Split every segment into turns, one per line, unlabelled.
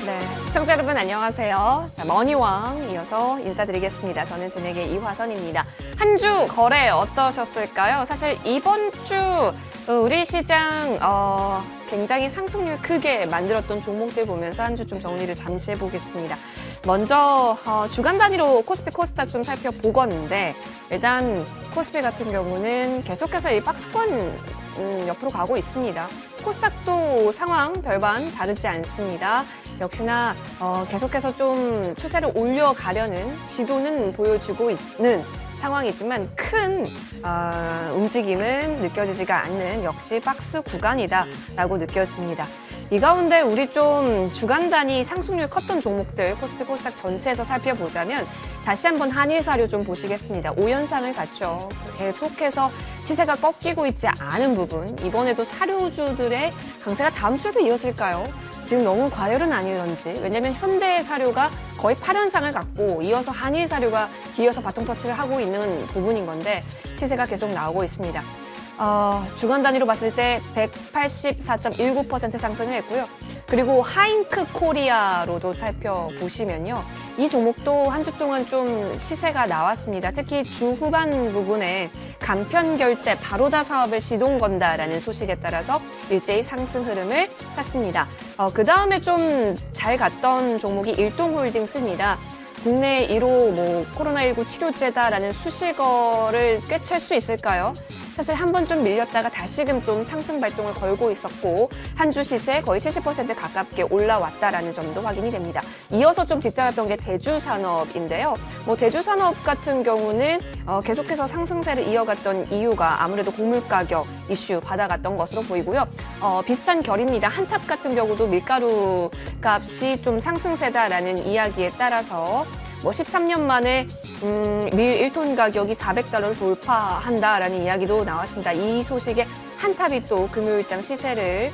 네, 시청자 여러분 안녕하세요. 자, 머니왕 이어서 인사드리겠습니다. 저는 진행의 이화선입니다. 한 주 거래 어떠셨을까요? 사실 이번 주 우리 시장 굉장히 상승률 크게 만들었던 종목들 보면서 한 주 좀 정리를 잠시 해보겠습니다. 먼저 주간 단위로 코스피, 코스닥 좀 살펴보건데 일단 코스피 같은 경우는 계속해서 이 박스권 옆으로 가고 있습니다. 코스닥도 상황 별반 다르지 않습니다. 역시나 계속해서 좀 추세를 올려가려는 시도는 보여주고 있는 상황이지만 큰 움직임은 느껴지지가 않는 역시 박스 구간이다라고 느껴집니다. 이 가운데 우리 좀 주간 단위 상승률 컸던 종목들 코스피 코스닥 전체에서 살펴보자면 다시 한번 한일사료 좀 보시겠습니다. 5연상을 갖죠. 계속해서 시세가 꺾이고 있지 않은 부분, 이번에도 사료주들의 강세가 다음 주에도 이어질까요? 지금 너무 과열은 아닐런지. 왜냐하면 현대사료가 거의 8연상을 갖고 이어서 한일사료가 뒤이어서 바통 터치를 하고 있는 부분인 건데 시세가 계속 나오고 있습니다. 주간 단위로 봤을 때 184.19% 상승을 했고요. 그리고 하잉크 코리아로도 살펴보시면요. 이 종목도 한 주 동안 좀 시세가 나왔습니다. 특히 주 후반 부분에 간편 결제 바로다 사업을 시동 건다라는 소식에 따라서 일제히 상승 흐름을 탔습니다. 그 다음에 좀 잘 갔던 종목이 일동홀딩스입니다. 국내 1호 코로나19 치료제다라는 수식어를 꿰찰 수 있을까요? 사실 한 번 좀 밀렸다가 다시금 좀 상승 발동을 걸고 있었고 한 주 시세 거의 70% 가깝게 올라왔다라는 점도 확인이 됩니다. 이어서 좀 뒤따랐던 게 대주산업인데요. 대주산업 같은 경우는 계속해서 상승세를 이어갔던 이유가 아무래도 곡물 가격 이슈 받아갔던 것으로 보이고요. 비슷한 결입니다. 한탑 같은 경우도 밀가루 값이 좀 상승세다라는 이야기에 따라서 13년 만에 밀 1톤 가격이 $400를 돌파한다라는 이야기도 나왔습니다. 이 소식에 한탑이 또 금요일장 시세를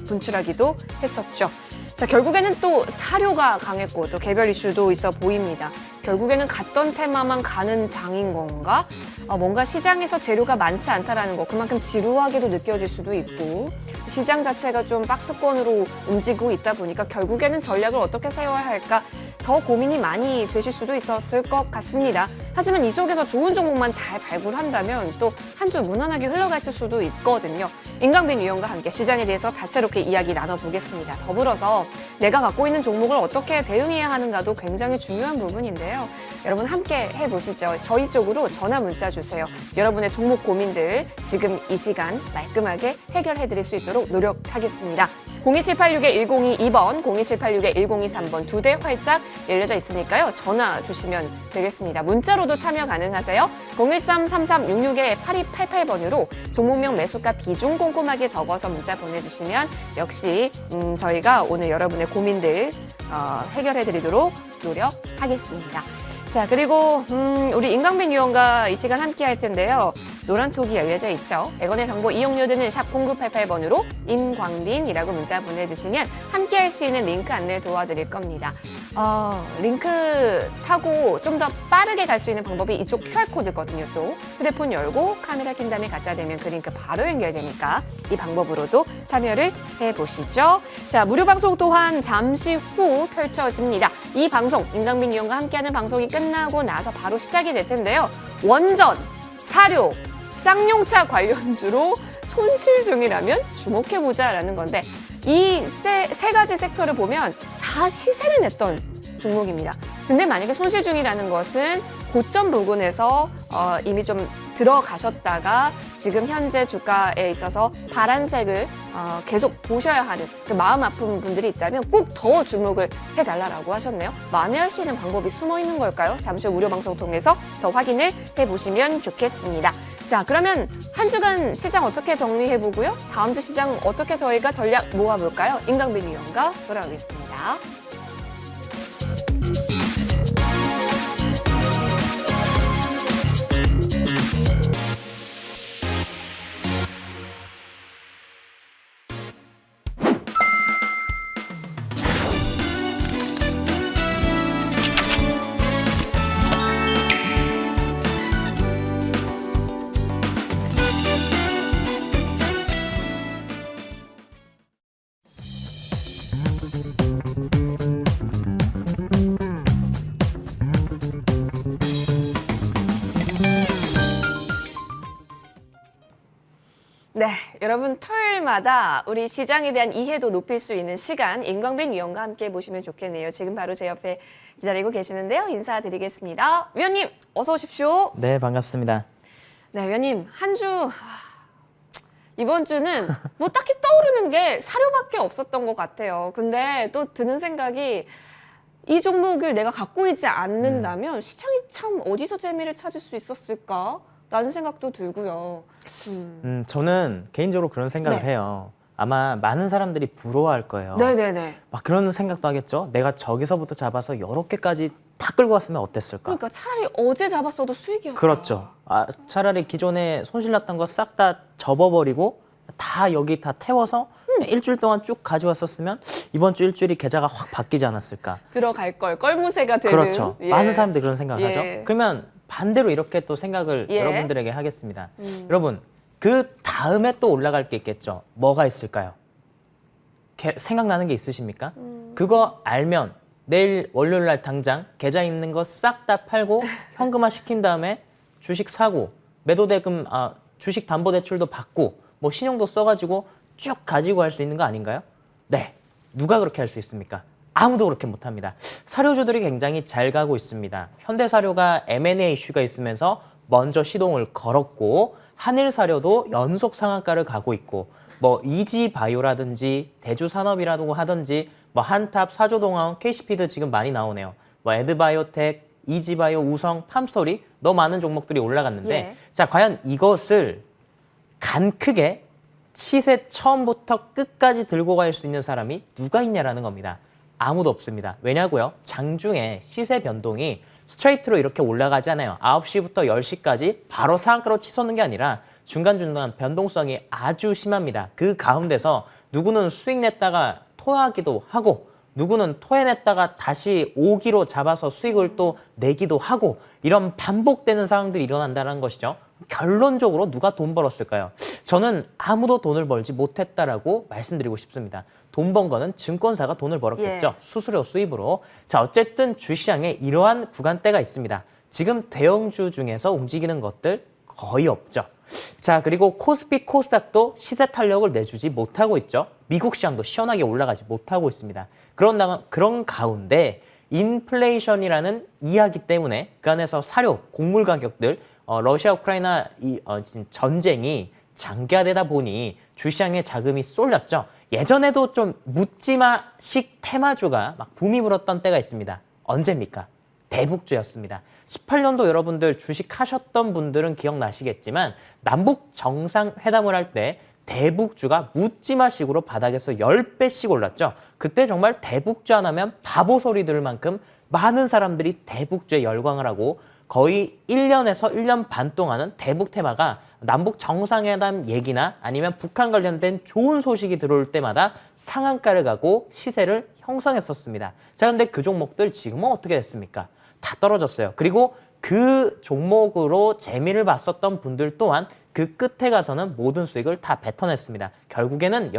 분출하기도 했었죠. 자, 결국에는 또 사료가 강했고 또 개별 이슈도 있어 보입니다. 결국에는 갔던 테마만 가는 장인 건가? 뭔가 시장에서 재료가 많지 않다라는 거, 그만큼 지루하게도 느껴질 수도 있고 시장 자체가 좀 박스권으로 움직이고 있다 보니까 결국에는 전략을 어떻게 세워야 할까 더 고민이 많이 되실 수도 있었을 것 같습니다. 하지만 이 속에서 좋은 종목만 잘 발굴한다면 또 한 주 무난하게 흘러갔을 수도 있거든요. 임강빈 위원과 함께 시장에 대해서 다채롭게 이야기 나눠보겠습니다. 더불어서 내가 갖고 있는 종목을 어떻게 대응해야 하는가도 굉장히 중요한 부분인데요. 여러분 함께 해보시죠. 저희 쪽으로 전화 문자 주세요. 여러분의 종목 고민들 지금 이 시간 말끔하게 해결해드릴 수 있도록 노력하겠습니다. 02786-1022번, 02786-1023번 두 대 활짝 열려져 있으니까요. 전화 주시면 되겠습니다. 문자로도 참여 가능하세요. 013-3366-8288번으로 종목명 매수가 비중 꼼꼼하게 적어서 문자 보내주시면 역시 저희가 오늘 여러분의 고민들 해결해드리도록 노력하겠습니다. 자, 그리고 우리 임강빈 위원과 이 시간 함께 할 텐데요. 노란톡이 열려져 있죠. 100원의 정보 이용료 드는 샵 0988번으로 임광빈이라고 문자 보내주시면 함께 할 수 있는 링크 안내 도와드릴 겁니다. 링크 타고 좀 더 빠르게 갈 수 있는 방법이 이쪽 QR코드거든요. 또 휴대폰 열고 카메라 킨 다음에 갖다 대면 그 링크 바로 연결되니까 이 방법으로도 참여를 해보시죠. 자, 무료 방송 또한 잠시 후 펼쳐집니다. 이 방송, 임강빈 위원과 함께하는 방송이 끝나고 나서 바로 시작이 될 텐데요. 원전, 사료, 쌍용차 관련주로 손실 중이라면 주목해보자라는 건데 이 세 가지 섹터를 보면 다 시세를 냈던 종목입니다. 근데 만약에 손실 중이라는 것은 고점 부근에서 이미 좀 들어가셨다가 지금 현재 주가에 있어서 파란색을 계속 보셔야 하는 그 마음 아픈 분들이 있다면 꼭 더 주목을 해달라고 하셨네요. 만회할 수 있는 방법이 숨어 있는 걸까요? 잠시 후 무료 방송 통해서 더 확인을 해보시면 좋겠습니다. 자, 그러면 한 주간 시장 어떻게 정리해보고요? 다음 주 시장 어떻게 저희가 전략 모아볼까요? 임강빈 위원과 돌아오겠습니다. 여러분 토요일마다 우리 시장에 대한 이해도 높일 수 있는 시간 임광빈 위원과 함께 보시면 좋겠네요. 지금 바로 제 옆에 기다리고 계시는데요. 인사드리겠습니다. 위원님 어서 오십시오.
네, 반갑습니다.
네, 위원님 한 주 이번 주는 뭐 딱히 떠오르는 게 사료밖에 없었던 것 같아요. 근데 또 드는 생각이 이 종목을 내가 갖고 있지 않는다면 시장이 참 어디서 재미를 찾을 수 있었을까라는 생각도 들고요.
저는 개인적으로 그런 생각을
네.
해요. 아마 많은 사람들이 부러워할 거예요.
네네네.
막 그런 생각도 하겠죠. 내가 저기서부터 잡아서 여러 개까지 다 끌고 왔으면 어땠을까?
그러니까 차라리 어제 잡았어도 수익이었다.
그렇죠. 차라리 기존에 손실났던 거 싹 다 접어버리고 다 여기 다 태워서 일주일 동안 쭉 가져왔었으면 이번 주 일주일이 계좌가 확 바뀌지 않았을까?
들어갈 걸 껄무새가 되는.
그렇죠.
예.
많은 사람들이 그런 생각을 하죠.
예.
그러면 반대로 이렇게 또 생각을
예.
여러분들에게 하겠습니다. 여러분, 그 다음에 또 올라갈 게 있겠죠. 뭐가 있을까요? 생각나는 게 있으십니까? 그거 알면 내일 월요일 날 당장 계좌 있는 거 싹 다 팔고 현금화 시킨 다음에 주식 사고 매도대금 주식 담보대출도 받고 뭐 신용도 써가지고 쭉 가지고 갈 수 있는 거 아닌가요? 네. 누가 그렇게 할 수 있습니까? 아무도 그렇게 못합니다. 사료주들이 굉장히 잘 가고 있습니다. 현대사료가 M&A 이슈가 있으면서 먼저 시동을 걸었고 한일사료도 연속 상한가를 가고 있고 뭐 이지바이오라든지 대주산업이라고 하든지 뭐 한탑, 사조동원, KC피드 지금 많이 나오네요. 뭐 에드바이오텍, 이지바이오, 우성, 팜스토리 너무 많은 종목들이 올라갔는데
예.
자 과연 이것을 간 크게 시세 처음부터 끝까지 들고 갈 수 있는 사람이 누가 있냐라는 겁니다. 아무도 없습니다. 왜냐고요? 장중에 시세 변동이 스트레이트로 이렇게 올라가지 않아요. 9시부터 10시까지 바로 상한가로 치솟는 게 아니라 중간중간 변동성이 아주 심합니다. 그 가운데서 누구는 수익 냈다가 토하기도 하고 누구는 토해냈다가 다시 오기로 잡아서 수익을 또 내기도 하고 이런 반복되는 상황들이 일어난다는 것이죠. 결론적으로 누가 돈 벌었을까요? 저는 아무도 돈을 벌지 못했다라고 말씀드리고 싶습니다. 돈 번 거는 증권사가 돈을 벌었겠죠.
예.
수수료 수입으로. 자, 어쨌든 주시장에 이러한 구간대가 있습니다. 지금 대형주 중에서 움직이는 것들 거의 없죠. 자, 그리고 코스피, 코스닥도 시세 탄력을 내주지 못하고 있죠. 미국 시장도 시원하게 올라가지 못하고 있습니다. 그런 가운데 인플레이션이라는 이야기 때문에 그 안에서 사료, 곡물 가격들, 러시아, 우크라이나 전쟁이 장기화되다 보니 주시장에 자금이 쏠렸죠. 예전에도 좀 묻지마식 테마주가 막 붐이 불었던 때가 있습니다. 언제입니까? 대북주였습니다. 18년도 여러분들 주식하셨던 분들은 기억나시겠지만 남북 정상회담을 할 때 대북주가 묻지마식으로 바닥에서 10배씩 올랐죠. 그때 정말 대북주 하나면 바보 소리 들을 만큼 많은 사람들이 대북주에 열광을 하고 거의 1년에서 1년 반 동안은 대북 테마가 남북 정상회담 얘기나 아니면 북한 관련된 좋은 소식이 들어올 때마다 상한가를 가고 시세를 형성했었습니다. 자, 근데 그 종목들 지금은 어떻게 됐습니까? 다 떨어졌어요. 그리고 그 종목으로 재미를 봤었던 분들 또한 그 끝에 가서는 모든 수익을 다 뱉어냈습니다. 결국에는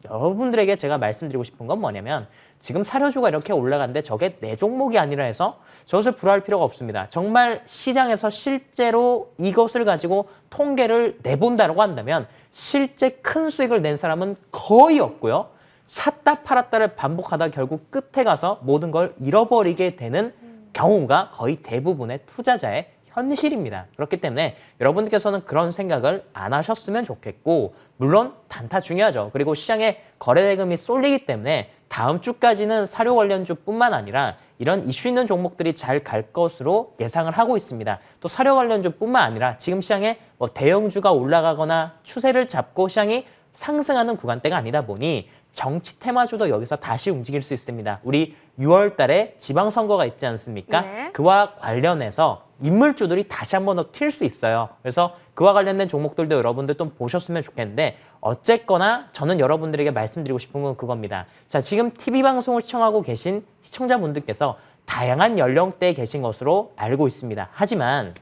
여러분들에게 제가 말씀드리고 싶은 건 뭐냐면 지금 사료주가 이렇게 올라갔는데 저게 내 종목이 아니라 해서 저것을 불화할 필요가 없습니다. 정말 시장에서 실제로 이것을 가지고 통계를 내본다고 한다면 실제 큰 수익을 낸 사람은 거의 없고요. 샀다 팔았다를 반복하다 결국 끝에 가서 모든 걸 잃어버리게 되는 경우가 거의 대부분의 투자자의 현실입니다. 그렇기 때문에 여러분들께서는 그런 생각을 안 하셨으면 좋겠고 물론 단타 중요하죠. 그리고 시장에 거래대금이 쏠리기 때문에 다음 주까지는 사료 관련주뿐만 아니라 이런 이슈 있는 종목들이 잘 갈 것으로 예상을 하고 있습니다. 또 사료 관련주뿐만 아니라 지금 시장에 뭐 대형주가 올라가거나 추세를 잡고 시장이 상승하는 구간대가 아니다 보니 정치 테마주도 여기서 다시 움직일 수 있습니다. 우리 6월 달에 지방선거가 있지 않습니까?
네.
그와 관련해서 인물주들이 다시 한 번 더 튈 수 있어요. 그래서 그와 관련된 종목들도 여러분들 좀 보셨으면 좋겠는데 어쨌거나 저는 여러분들에게 말씀드리고 싶은 건 그겁니다. 자, 지금 TV방송을 시청하고 계신 시청자분들께서 다양한 연령대에 계신 것으로 알고 있습니다. 하지만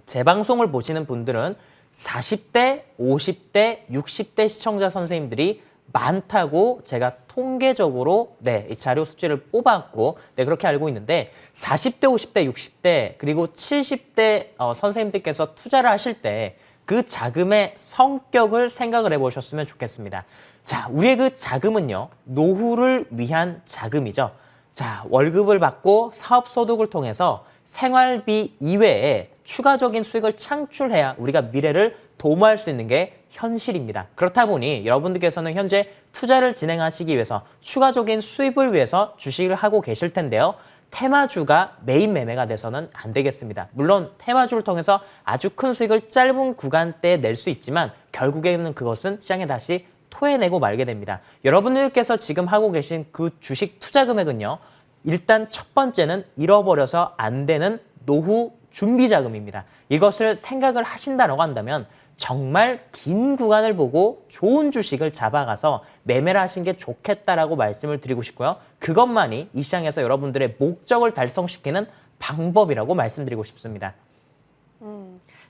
제 방송을 보시는 분들은 40대, 50대, 60대 시청자 선생님들이 많다고 제가 통계적으로 이 자료 수치를 뽑았고 그렇게 알고 있는데 40대, 50대, 60대 그리고 70대 선생님들께서 투자를 하실 때 그 자금의 성격을 생각을 해보셨으면 좋겠습니다. 자, 우리의 그 자금은요, 노후를 위한 자금이죠. 자, 월급을 받고 사업소득을 통해서 생활비 이외에 추가적인 수익을 창출해야 우리가 미래를 도모할 수 있는 게 현실입니다. 그렇다 보니 여러분들께서는 현재 투자를 진행하시기 위해서 추가적인 수입을 위해서 주식을 하고 계실 텐데요. 테마주가 메인 매매가 돼서는 안 되겠습니다. 물론 테마주를 통해서 아주 큰 수익을 짧은 구간대에 낼 수 있지만 결국에는 그것은 시장에 다시 토해내고 말게 됩니다. 여러분들께서 지금 하고 계신 그 주식 투자 금액은요. 일단 첫 번째는 잃어버려서 안 되는 노후 준비 자금입니다. 이것을 생각을 하신다고 한다면 정말 긴 구간을 보고 좋은 주식을 잡아가서 매매를 하신 게 좋겠다라고 말씀을 드리고 싶고요. 그것만이 이 시장에서 여러분들의 목적을 달성시키는 방법이라고 말씀드리고 싶습니다.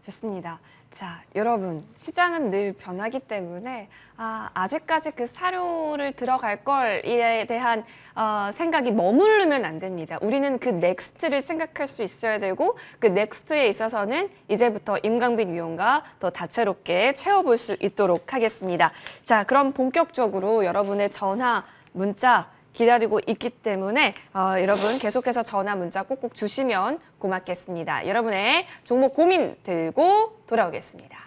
좋습니다. 자, 여러분, 시장은 늘 변하기 때문에 아직까지 그 사료를 들어갈 걸에 대한 생각이 머무르면 안 됩니다. 우리는 그 넥스트를 생각할 수 있어야 되고 그 넥스트에 있어서는 이제부터 임강빈 위원과 더 다채롭게 채워볼 수 있도록 하겠습니다. 자, 그럼 본격적으로 여러분의 전화, 문자 기다리고 있기 때문에 여러분 계속해서 전화 문자 꼭꼭 주시면 고맙겠습니다. 여러분의 종목 고민 들고 돌아오겠습니다.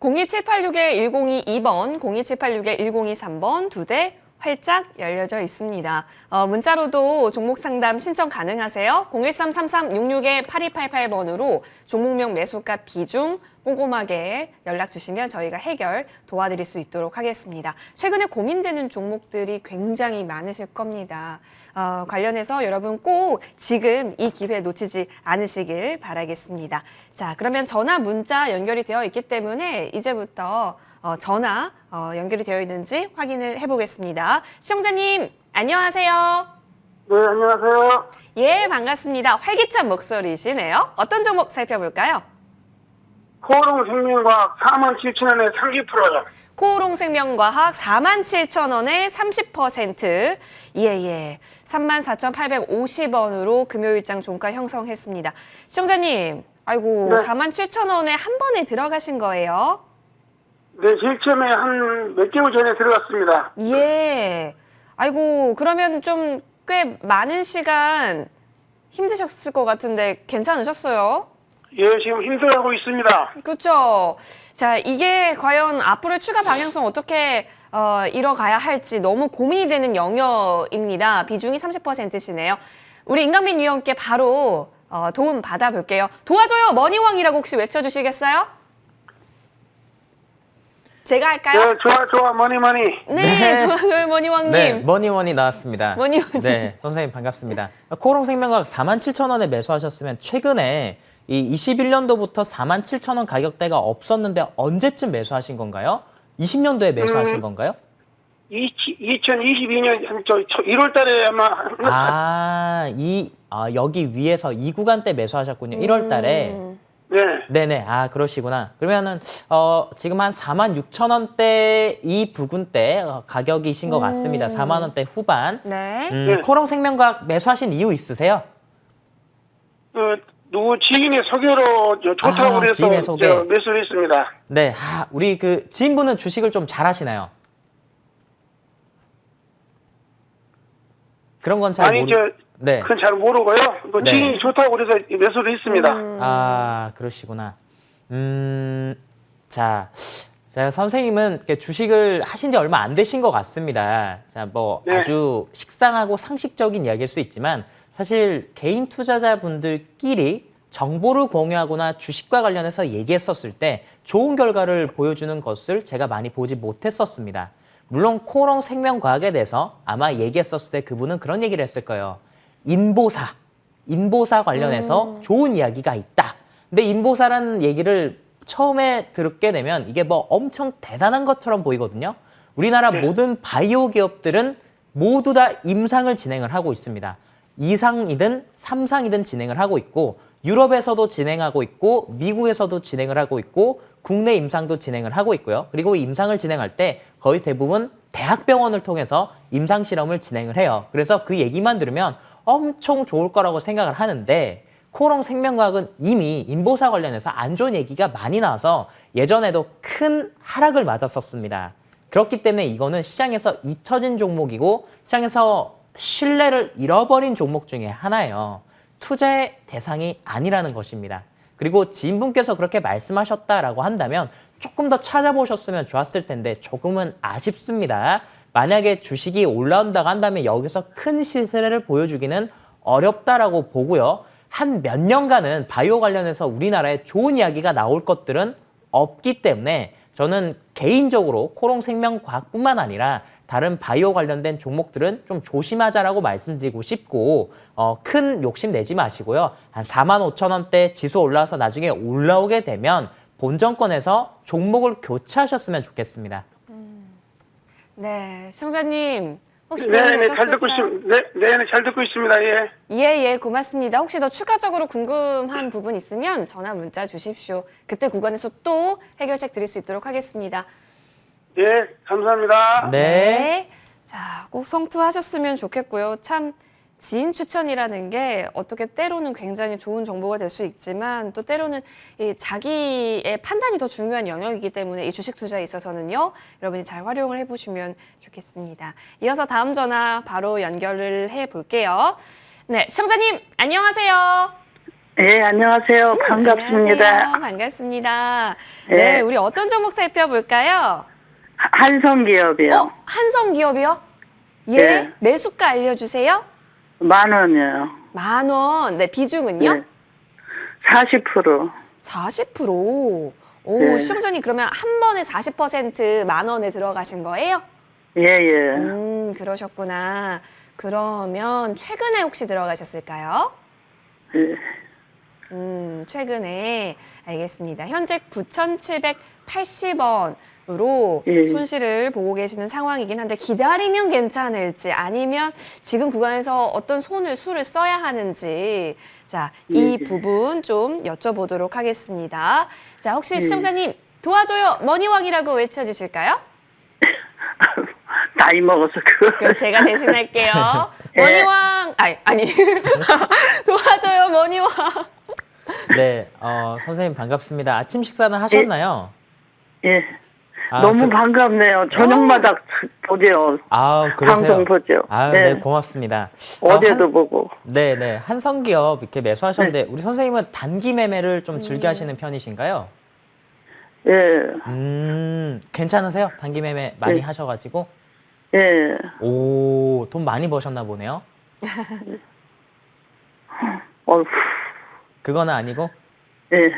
(02786-1022번) (02786-1023번) 두 대 활짝 열려져 있습니다. 문자로도 종목 상담 신청 가능하세요. 013-3366-8288번으로 종목명 매수가 비중 꼼꼼하게 연락 주시면 저희가 해결 도와드릴 수 있도록 하겠습니다. 최근에 고민되는 종목들이 굉장히 많으실 겁니다. 관련해서 여러분 꼭 지금 이 기회 놓치지 않으시길 바라겠습니다. 자, 그러면 전화 문자 연결이 되어 있기 때문에 이제부터 전화 연결이 되어 있는지 확인을 해보겠습니다. 시청자님 안녕하세요.
네, 안녕하세요.
예, 반갑습니다. 활기찬 목소리시네요. 어떤 종목 살펴볼까요?
코오롱생명과학 47,000원에 30%요.
코오롱생명과학 47,000원에 30%. 예. 34,850원으로 금요일장 종가 형성했습니다. 시청자님, 아이고,
네.
47,000원에 한 번에 들어가신 거예요?
네, 제일 처음에 한 몇 개월 전에 들어갔습니다.
예. 아이고, 그러면 좀 꽤 많은 시간 힘드셨을 것 같은데 괜찮으셨어요?
예, 지금 힘들어하고 있습니다.
그렇죠. 자, 이게 과연 앞으로 추가 방향성 어떻게 이뤄가야 할지 너무 고민이 되는 영역입니다. 비중이 30%시네요. 우리 임강빈 위원께 바로 도움 받아볼게요. 도와줘요 머니왕이라고 혹시 외쳐주시겠어요? 제가 할까요?
네, 좋아, 머니.
네, 도와줘요 머니왕님.
네, 머니머니 나왔습니다.
머니머니.
네, 선생님 반갑습니다. 코오롱생명과학 47,000원에 매수하셨으면 최근에 이 21년도부터 47,000원 가격대가 없었는데 언제쯤 매수하신 건가요? 20년도에 매수하신 건가요?
2022년 1월 달에 아마
여기 위에서 이 구간대 매수하셨군요. 1월 달에.
네.
네네. 그러시구나. 그러면은 지금 한 46,000원대 이 부근대 가격이신 것 같습니다. 4만 원대 후반.
네.
코오롱생명과학 매수하신 이유 있으세요?
누구 지인의 소개로 좋다고 그래서
지인의 소개.
매수를 했습니다.
네. 우리 그 지인분은 주식을 좀 잘하시나요? 그런 건 잘 네.
그건 잘 모르고요.
네.
지인이 좋다고 그래서 매수를 했습니다.
그러시구나. 자, 선생님은 이렇게 주식을 하신 지 얼마 안 되신 것 같습니다. 자,
네.
아주 식상하고 상식적인 이야기일 수 있지만 사실 개인 투자자분들끼리 정보를 공유하거나 주식과 관련해서 얘기했었을 때 좋은 결과를 보여주는 것을 제가 많이 보지 못했었습니다. 물론 코오롱생명과학에 대해서 아마 얘기했었을 때 그분은 그런 얘기를 했을 거예요. 인보사 관련해서 좋은 이야기가 있다. 근데 인보사라는 얘기를 처음에 듣게 되면 이게 뭐 엄청 대단한 것처럼 보이거든요. 우리나라 모든 바이오 기업들은 모두 다 임상을 진행을 하고 있습니다. 2상이든 3상이든 진행을 하고 있고 유럽에서도 진행하고 있고 미국에서도 진행을 하고 있고 국내 임상도 진행을 하고 있고요. 그리고 임상을 진행할 때 거의 대부분 대학병원을 통해서 임상 실험을 진행을 해요. 그래서 그 얘기만 들으면 엄청 좋을 거라고 생각을 하는데 코오롱 생명과학은 이미 인보사 관련해서 안 좋은 얘기가 많이 나와서 예전에도 큰 하락을 맞았었습니다. 그렇기 때문에 이거는 시장에서 잊혀진 종목이고 시장에서 신뢰를 잃어버린 종목 중에 하나예요. 투자의 대상이 아니라는 것입니다. 그리고 지인분께서 그렇게 말씀하셨다라고 한다면 조금 더 찾아보셨으면 좋았을 텐데 조금은 아쉽습니다. 만약에 주식이 올라온다고 한다면 여기서 큰 시세를 보여주기는 어렵다라고 보고요. 한 몇 년간은 바이오 관련해서 우리나라에 좋은 이야기가 나올 것들은 없기 때문에 저는 개인적으로 코오롱 생명과학뿐만 아니라 다른 바이오 관련된 종목들은 좀 조심하자라고 말씀드리고 싶고 큰 욕심 내지 마시고요. 한 45,000원대 지수 올라와서 나중에 올라오게 되면 본정권에서 종목을 교체하셨으면 좋겠습니다.
네, 시청자님 혹시
네,
도움
네, 잘 듣고
되셨을까요?
있습니다. 네, 잘 듣고 있습니다. 예.
예, 고맙습니다. 혹시 더 추가적으로 궁금한 부분 있으면 전화 문자 주십시오. 그때 구간에서 또 해결책 드릴 수 있도록 하겠습니다.
예, 감사합니다.
네.
자, 꼭 성투하셨으면 좋겠고요. 참 지인 추천이라는 게 어떻게 때로는 굉장히 좋은 정보가 될 수 있지만 또 때로는 이 자기의 판단이 더 중요한 영역이기 때문에 이 주식 투자에 있어서는요. 여러분이 잘 활용을 해보시면 좋겠습니다. 이어서 다음 전화 바로 연결을 해볼게요. 네, 시청자님 안녕하세요.
네, 안녕하세요. 반갑습니다.
안녕하세요. 반갑습니다.
네.
네, 우리 어떤 종목 살펴볼까요?
한성기업이요.
한성기업이요? 예,
네.
매수가 알려주세요.
10,000원이요.
10,000원. 네, 비중은요?
네. 40%.
40%. 오,
네.
시청자님 그러면 한 번에 40% 10,000원에 들어가신 거예요?
예, 예.
그러셨구나. 그러면 최근에 혹시 들어가셨을까요?
예.
최근에 알겠습니다. 현재 9,780원으로
예.
손실을 보고 계시는 상황이긴 한데 기다리면 괜찮을지 아니면 지금 구간에서 어떤 수를 써야 하는지 자, 이
예.
부분 좀 여쭤보도록 하겠습니다. 자, 혹시
예.
시청자님 도와줘요 머니왕이라고 외쳐주실까요?
나이 먹어서
그럼 제가 대신할게요.
예.
머니왕 아니 도와줘요 머니왕.
네, 선생님 반갑습니다. 아침 식사는 하셨나요?
예.
아,
너무 반갑네요. 저녁마다 보죠.
그러세요?
방송 보죠.
네, 고맙습니다.
어제도 보고.
네, 한성기업 이렇게 매수하셨는데 우리 선생님은 단기 매매를 좀 즐겨 하시는 편이신가요?
예.
괜찮으세요? 단기 매매 많이
네.
하셔가지고?
예.
오, 돈 많이 버셨나 보네요?
어휴.
그거는 아니고?
예.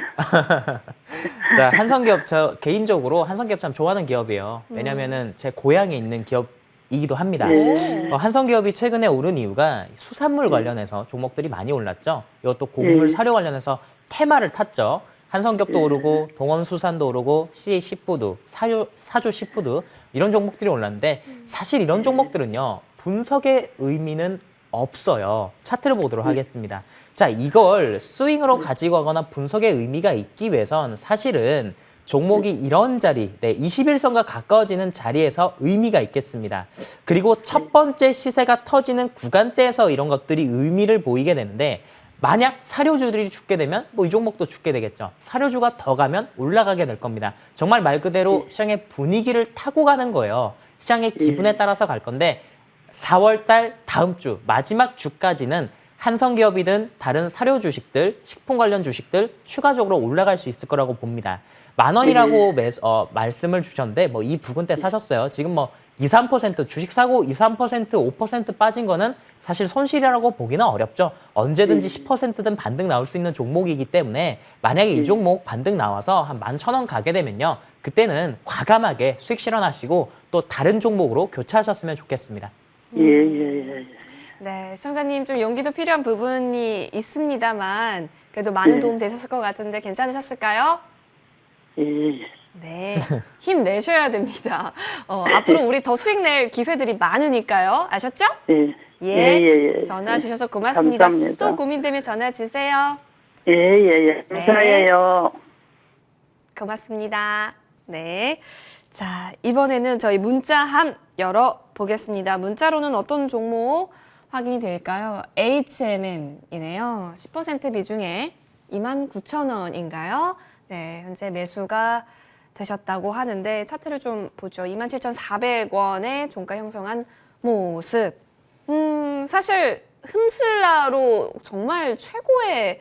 자, 한성기업, 저 개인적으로 한성기업 참 좋아하는 기업이에요. 왜냐면은 제 고향에 있는 기업이기도 합니다.
네.
한성기업이 최근에 오른 이유가 수산물 관련해서 종목들이 많이 올랐죠. 이것도 곡물 사료 관련해서 테마를 탔죠. 한성기업도 오르고 동원수산도 오르고 CJ시푸드, 사주시푸드 이런 종목들이 올랐는데 사실 이런 종목들은요. 분석의 의미는 없어요. 차트를 보도록 하겠습니다. 자, 이걸 스윙으로 가지고 가거나 분석의 의미가 있기 위해선 사실은 종목이 이런 자리, 21선과 가까워지는 자리에서 의미가 있겠습니다. 그리고 첫 번째 시세가 터지는 구간대에서 이런 것들이 의미를 보이게 되는데 만약 사료주들이 죽게 되면 이 종목도 죽게 되겠죠. 사료주가 더 가면 올라가게 될 겁니다. 정말 말 그대로 시장의 분위기를 타고 가는 거예요. 시장의 기분에 따라서 갈 건데 4월 달 다음 주 마지막 주까지는 한성기업이든 다른 사료 주식들, 식품 관련 주식들 추가적으로 올라갈 수 있을 거라고 봅니다. 10,000원이라고 말씀을 주셨는데 이 부근 때 사셨어요. 지금 2, 3% 주식 사고 2, 3%, 5% 빠진 거는 사실 손실이라고 보기는 어렵죠. 언제든지 10%든 반등 나올 수 있는 종목이기 때문에 만약에 이 종목 반등 나와서 한 11,000원 가게 되면요. 그때는 과감하게 수익 실현하시고 또 다른 종목으로 교체하셨으면 좋겠습니다.
예.
네, 시청자님 좀 용기도 필요한 부분이 있습니다만 그래도 많은 도움 되셨을 것 같은데 괜찮으셨을까요?
예.
네, 힘내셔야 됩니다. 앞으로 우리 더 수익 낼 기회들이 많으니까요. 아셨죠?
예. 예.
전화 주셔서 고맙습니다.
감사합니다.
또 고민되면 전화 주세요.
예. 감사해요.
고맙습니다. 네. 자, 이번에는 저희 문자 한 열어보겠습니다. 문자로는 어떤 종목 확인이 될까요? HMM이네요. 10% 비중에 29,000원인가요? 네, 현재 매수가 되셨다고 하는데 차트를 좀 보죠. 27,400원에 종가 형성한 모습. 사실 흠슬라로 정말 최고의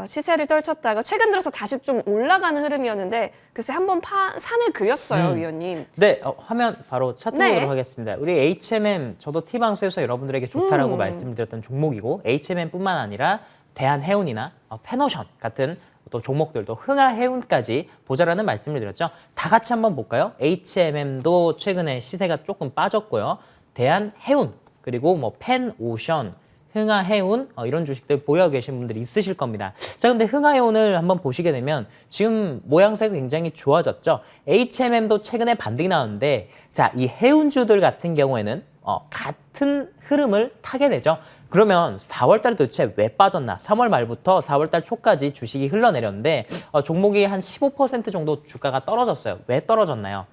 시세를 떨쳤다가 최근 들어서 다시 좀 올라가는 흐름이었는데 글쎄 한번 산을 그렸어요, 위원님.
네, 화면 바로 차트
네.
보도록 하겠습니다. 우리 HMM, 저도 T방송에서 여러분들에게 좋다라고 말씀드렸던 종목이고 HMM뿐만 아니라 대한해운이나 페노션 같은 또 종목들도 흥하해운까지 보자라는 말씀을 드렸죠. 다 같이 한번 볼까요? HMM도 최근에 시세가 조금 빠졌고요. 대한해운, 그리고 뭐 펜오션, 흥하해운 이런 주식들 보유하고 계신 분들이 있으실 겁니다. 자, 근데 흥하해운을 한번 보시게 되면 지금 모양새가 굉장히 좋아졌죠. HMM도 최근에 반등이 나왔는데 자, 이 해운주들 같은 경우에는 같은 흐름을 타게 되죠. 그러면 4월 달에 도대체 왜 빠졌나? 3월 말부터 4월 달 초까지 주식이 흘러내렸는데 종목이 한 15% 정도 주가가 떨어졌어요. 왜 떨어졌나요?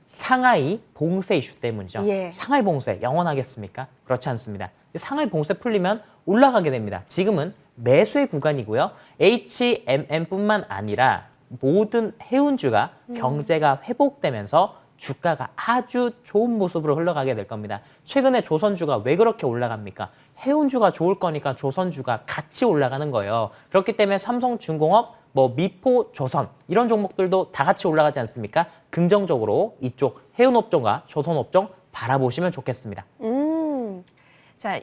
상하이 봉쇄 이슈 때문이죠.
예.
상하이 봉쇄 영원하겠습니까? 그렇지 않습니다. 상하이 봉쇄 풀리면 올라가게 됩니다. 지금은 매수의 구간이고요. HMM뿐만 아니라 모든 해운주가 경제가 회복되면서 주가가 아주 좋은 모습으로 흘러가게 될 겁니다. 최근에 조선주가 왜 그렇게 올라갑니까? 해운주가 좋을 거니까 조선주가 같이 올라가는 거예요. 그렇기 때문에 삼성중공업, 미포조선 이런 종목들도 다 같이 올라가지 않습니까? 긍정적으로 이쪽 해운업종과 조선업종 바라보시면 좋겠습니다.
자,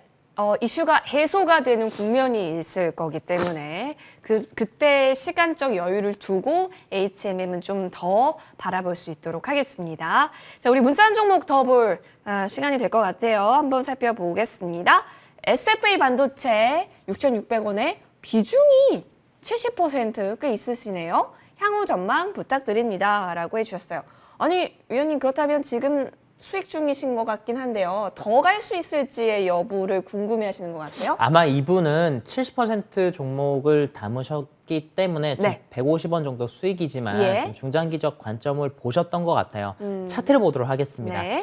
이슈가 해소가 되는 국면이 있을 거기 때문에 그때 시간적 여유를 두고 HMM은 좀 더 바라볼 수 있도록 하겠습니다. 자, 우리 문자 한 종목 더 볼 시간이 될 것 같아요. 한번 살펴보겠습니다. SFA 반도체 6,600원에 비중이 70% 꽤 있으시네요. 향후 전망 부탁드립니다. 라고 해주셨어요. 아니, 위원님 그렇다면 지금 수익 중이신 것 같긴 한데요. 더 갈 수 있을지의 여부를 궁금해 하시는 것 같아요.
아마 이분은 70% 종목을 담으셨기 때문에 지금
네.
150원 정도 수익이지만
예.
좀 중장기적 관점을 보셨던 것 같아요. 차트를 보도록 하겠습니다.
네.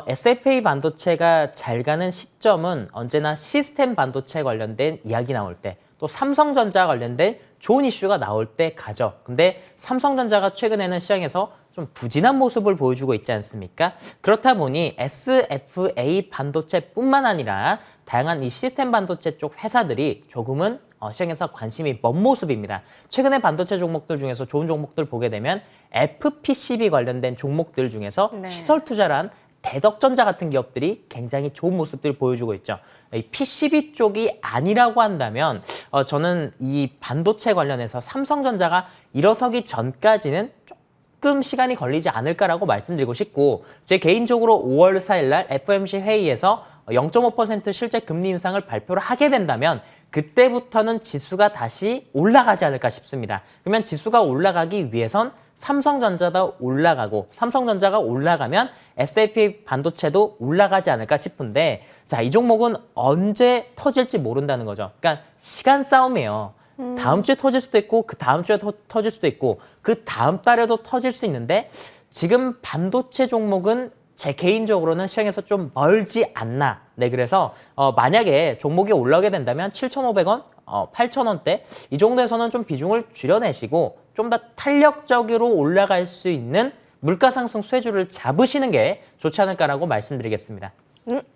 SFA 반도체가 잘 가는 시점은 언제나 시스템 반도체 관련된 이야기 나올 때, 또 삼성전자 관련된 좋은 이슈가 나올 때 가죠. 근데 삼성전자가 최근에는 시장에서 좀 부진한 모습을 보여주고 있지 않습니까? 그렇다 보니 SFA 반도체뿐만 아니라 다양한 이 시스템 반도체 쪽 회사들이 조금은 시장에서 관심이 먼 모습입니다. 최근에 반도체 종목들 중에서 좋은 종목들 보게 되면 FPCB 관련된 종목들 중에서
네.
시설 투자란 대덕전자 같은 기업들이 굉장히 좋은 모습들을 보여주고 있죠. 이 PCB 쪽이 아니라고 한다면 저는 이 반도체 관련해서 삼성전자가 일어서기 전까지는 조금 시간이 걸리지 않을까라고 말씀드리고 싶고, 제 개인적으로 5월 4일 날 FOMC 회의에서 0.5% 실제 금리 인상을 발표를 하게 된다면 그때부터는 지수가 다시 올라가지 않을까 싶습니다. 그러면 지수가 올라가기 위해선 삼성전자도 올라가고, 삼성전자가 올라가면 SFA 반도체도 올라가지 않을까 싶은데, 자, 이 종목은 언제 터질지 모른다는 거죠. 그러니까 시간 싸움이에요. 다음 주에 터질 수도 있고, 그 다음 주에 터질 수도 있고, 그 다음 달에도 터질 수 있는데, 지금 반도체 종목은 제 개인적으로는 시장에서 좀 멀지 않나. 네, 그래서 만약에 종목이 올라오게 된다면 7,500원, 8,000원대 이 정도에서는 좀 비중을 줄여내시고 좀 더 탄력적으로 올라갈 수 있는 물가 상승 쇠줄을 잡으시는 게 좋지 않을까라고 말씀드리겠습니다.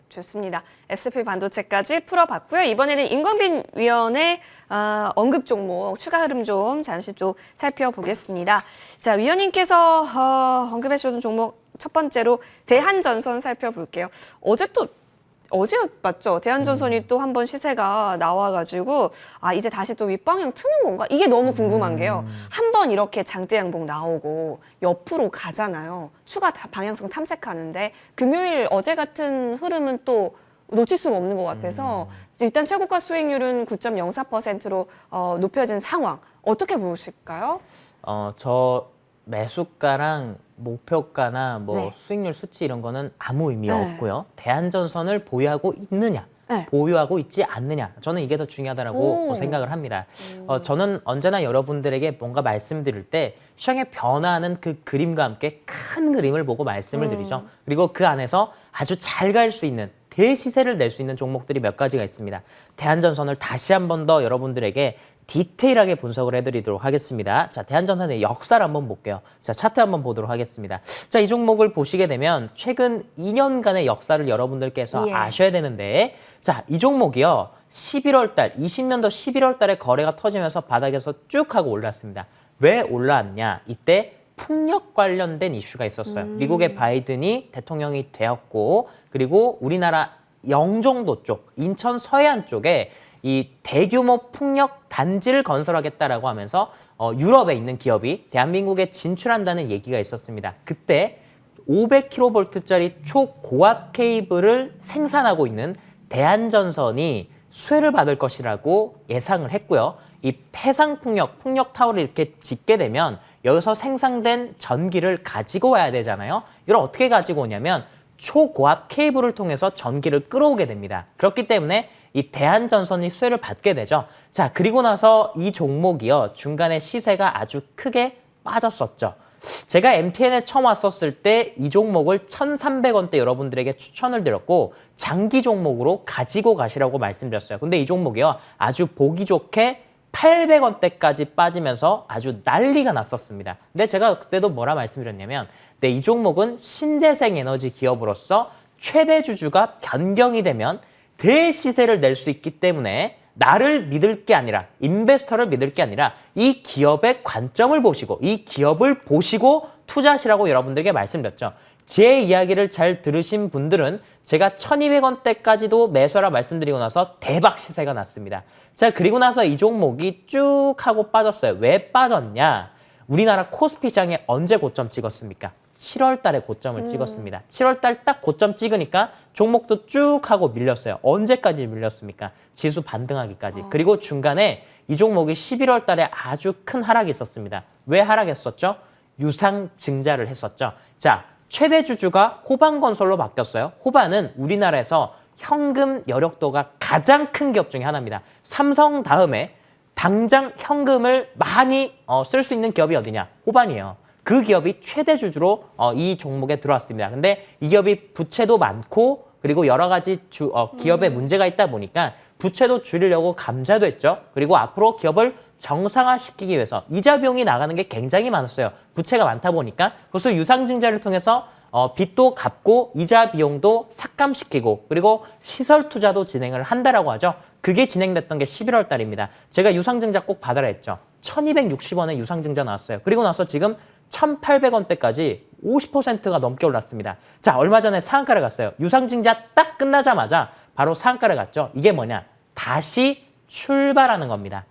좋습니다. SP 반도체까지 풀어봤고요. 이번에는 임광빈 위원의 언급 종목 추가 흐름 좀 잠시 또 살펴보겠습니다. 자, 위원님께서 언급해 주신 종목 첫 번째로 대한전선 살펴볼게요. 어제 맞죠? 대한전선이 또 한 번 시세가 나와가지고 이제 다시 또 윗방향 트는 건가? 이게 너무 궁금한 게요. 한 번 이렇게 장대 양봉 나오고 옆으로 가잖아요. 추가 방향성 탐색하는데 금요일 어제 같은 흐름은 또 놓칠 수가 없는 것 같아서 일단 최고가 수익률은 9.04%로 높여진 상황. 어떻게 보실까요?
저 매수가랑 목표가나
네.
수익률 수치 이런 거는 아무 의미
네.
없고요. 대한전선을 보유하고 있느냐,
네.
보유하고 있지 않느냐. 저는 이게 더 중요하다고
오.
생각을 합니다. 저는 언제나 여러분들에게 뭔가 말씀드릴 때 시장의 변화하는 그 그림과 함께 큰 그림을 보고 말씀을 드리죠. 그리고 그 안에서 아주 잘 갈 수 있는 대시세를 낼 수 있는 종목들이 몇 가지가 있습니다. 대한전선을 다시 한 번 더 여러분들에게 디테일하게 분석을 해드리도록 하겠습니다. 자, 대한전선의 역사를 한번 볼게요. 자, 차트 한번 보도록 하겠습니다. 자, 이 종목을 보시게 되면 최근 2년간의 역사를 여러분들께서
예.
아셔야 되는데, 자, 이 종목이요. 11월 달, 20년도 11월 달에 거래가 터지면서 바닥에서 쭉 하고 올랐습니다. 왜 올라왔냐? 이때 풍력 관련된 이슈가 있었어요. 미국의 바이든이 대통령이 되었고, 그리고 우리나라 영종도 쪽, 인천 서해안 쪽에 이 대규모 풍력 단지를 건설하겠다라고 하면서 유럽에 있는 기업이 대한민국에 진출한다는 얘기가 있었습니다. 그때 500kV짜리 초고압 케이블을 생산하고 있는 대한전선이 수혜를 받을 것이라고 예상을 했고요. 이 풍력 타워를 이렇게 짓게 되면 여기서 생산된 전기를 가지고 와야 되잖아요. 이걸 어떻게 가지고 오냐면 초고압 케이블을 통해서 전기를 끌어오게 됩니다. 그렇기 때문에 이 대한전선이 수혜를 받게 되죠. 자, 그리고 나서 이 종목이요. 중간에 시세가 아주 크게 빠졌었죠. 제가 MTN에 처음 왔었을 때 이 종목을 1,300원대 여러분들에게 추천을 드렸고 장기 종목으로 가지고 가시라고 말씀드렸어요. 근데 이 종목이요. 아주 보기 좋게 800원대까지 빠지면서 아주 난리가 났었습니다. 근데 제가 그때도 뭐라 말씀드렸냐면 이 종목은 신재생 에너지 기업으로서 최대 주주가 변경이 되면 대시세를 낼 수 있기 때문에 나를 믿을 게 아니라 인베스터를 믿을 게 아니라 이 기업의 관점을 보시고 이 기업을 보시고 투자하시라고 여러분들에게 말씀드렸죠. 제 이야기를 잘 들으신 분들은 제가 1,200원대까지도 매수하라 말씀드리고 나서 대박 시세가 났습니다. 자, 그리고 나서 이 종목이 쭉 하고 빠졌어요. 왜 빠졌냐? 우리나라 코스피 시장에 언제 고점 찍었습니까? 7월 달에 고점을 찍었습니다. 7월 달 딱 고점 찍으니까 종목도 쭉 하고 밀렸어요. 언제까지 밀렸습니까? 지수 반등하기까지. 그리고 중간에 이 종목이 11월 달에 아주 큰 하락이 있었습니다. 왜 하락했었죠? 유상증자를 했었죠. 자, 최대 주주가 호반건설로 바뀌었어요. 호반은 우리나라에서 현금 여력도가 가장 큰 기업 중에 하나입니다. 삼성 다음에 당장 현금을 많이 쓸 수 있는 기업이 어디냐? 호반이에요. 그 기업이 최대 주주로 이 종목에 들어왔습니다. 근데 이 기업이 부채도 많고 그리고 여러 가지 기업에 문제가 있다 보니까 부채도 줄이려고 감자도 했죠. 그리고 앞으로 기업을 정상화시키기 위해서 이자 비용이 나가는 게 굉장히 많았어요. 부채가 많다 보니까 그래서 유상증자를 통해서 빚도 갚고 이자 비용도 삭감시키고 그리고 시설 투자도 진행을 한다라고 하죠. 그게 진행됐던 게 11월 달입니다. 제가 유상증자 꼭 받아라 했죠. 1,260원에 유상증자 나왔어요. 그리고 나서 지금 1,800원대까지 50%가 넘게 올랐습니다. 자, 얼마 전에 상한가를 갔어요. 유상증자 딱 끝나자마자 바로 상한가를 갔죠. 이게 뭐냐? 다시 출발하는 겁니다.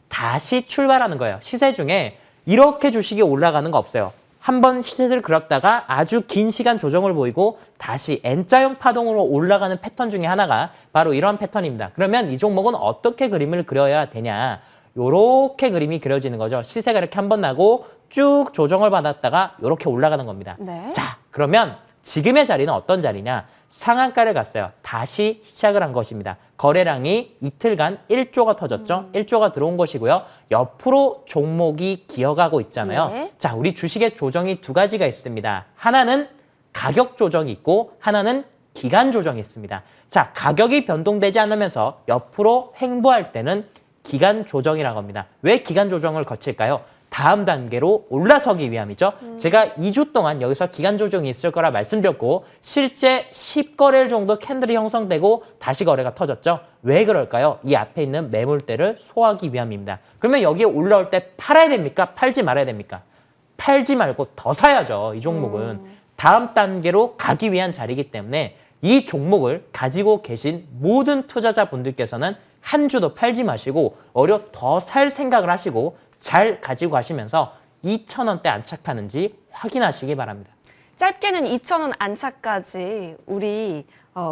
다시 출발하는 거예요. 시세 중에 이렇게 주식이 올라가는 거 없어요. 한번 시세를 그렸다가 아주 긴 시간 조정을 보이고 다시 N자형 파동으로 올라가는 패턴 중에 하나가 바로 이런 패턴입니다. 그러면 이 종목은 어떻게 그림을 그려야 되냐? 요렇게 그림이 그려지는 거죠. 시세가 이렇게 한 번 나고 쭉 조정을 받았다가 이렇게 올라가는 겁니다.
네.
자, 그러면 지금의 자리는 어떤 자리냐? 상한가를 갔어요. 다시 시작을 한 것입니다. 거래량이 이틀간 1조가 터졌죠. 1조가 들어온 것이고요. 옆으로 종목이 기어가고 있잖아요.
네.
자, 우리 주식의 조정이 두 가지가 있습니다. 하나는 가격 조정이 있고 하나는 기간 조정이 있습니다. 자, 가격이 변동되지 않으면서 옆으로 횡보할 때는 기간 조정이라고 합니다. 왜 기간 조정을 거칠까요? 다음 단계로 올라서기 위함이죠. 제가 2주 동안 여기서 기간 조정이 있을 거라 말씀드렸고 실제 10거래일 정도 캔들이 형성되고 다시 거래가 터졌죠. 왜 그럴까요? 이 앞에 있는 매물대를 소화하기 위함입니다. 그러면 여기에 올라올 때 팔아야 됩니까? 팔지 말아야 됩니까? 팔지 말고 더 사야죠. 이 종목은. 다음 단계로 가기 위한 자리이기 때문에 이 종목을 가지고 계신 모든 투자자분들께서는 한 주도 팔지 마시고 오히려 더 살 생각을 하시고 잘 가지고 가시면서 2,000원대 안착하는지 확인하시기 바랍니다.
짧게는 2,000원 안착까지 우리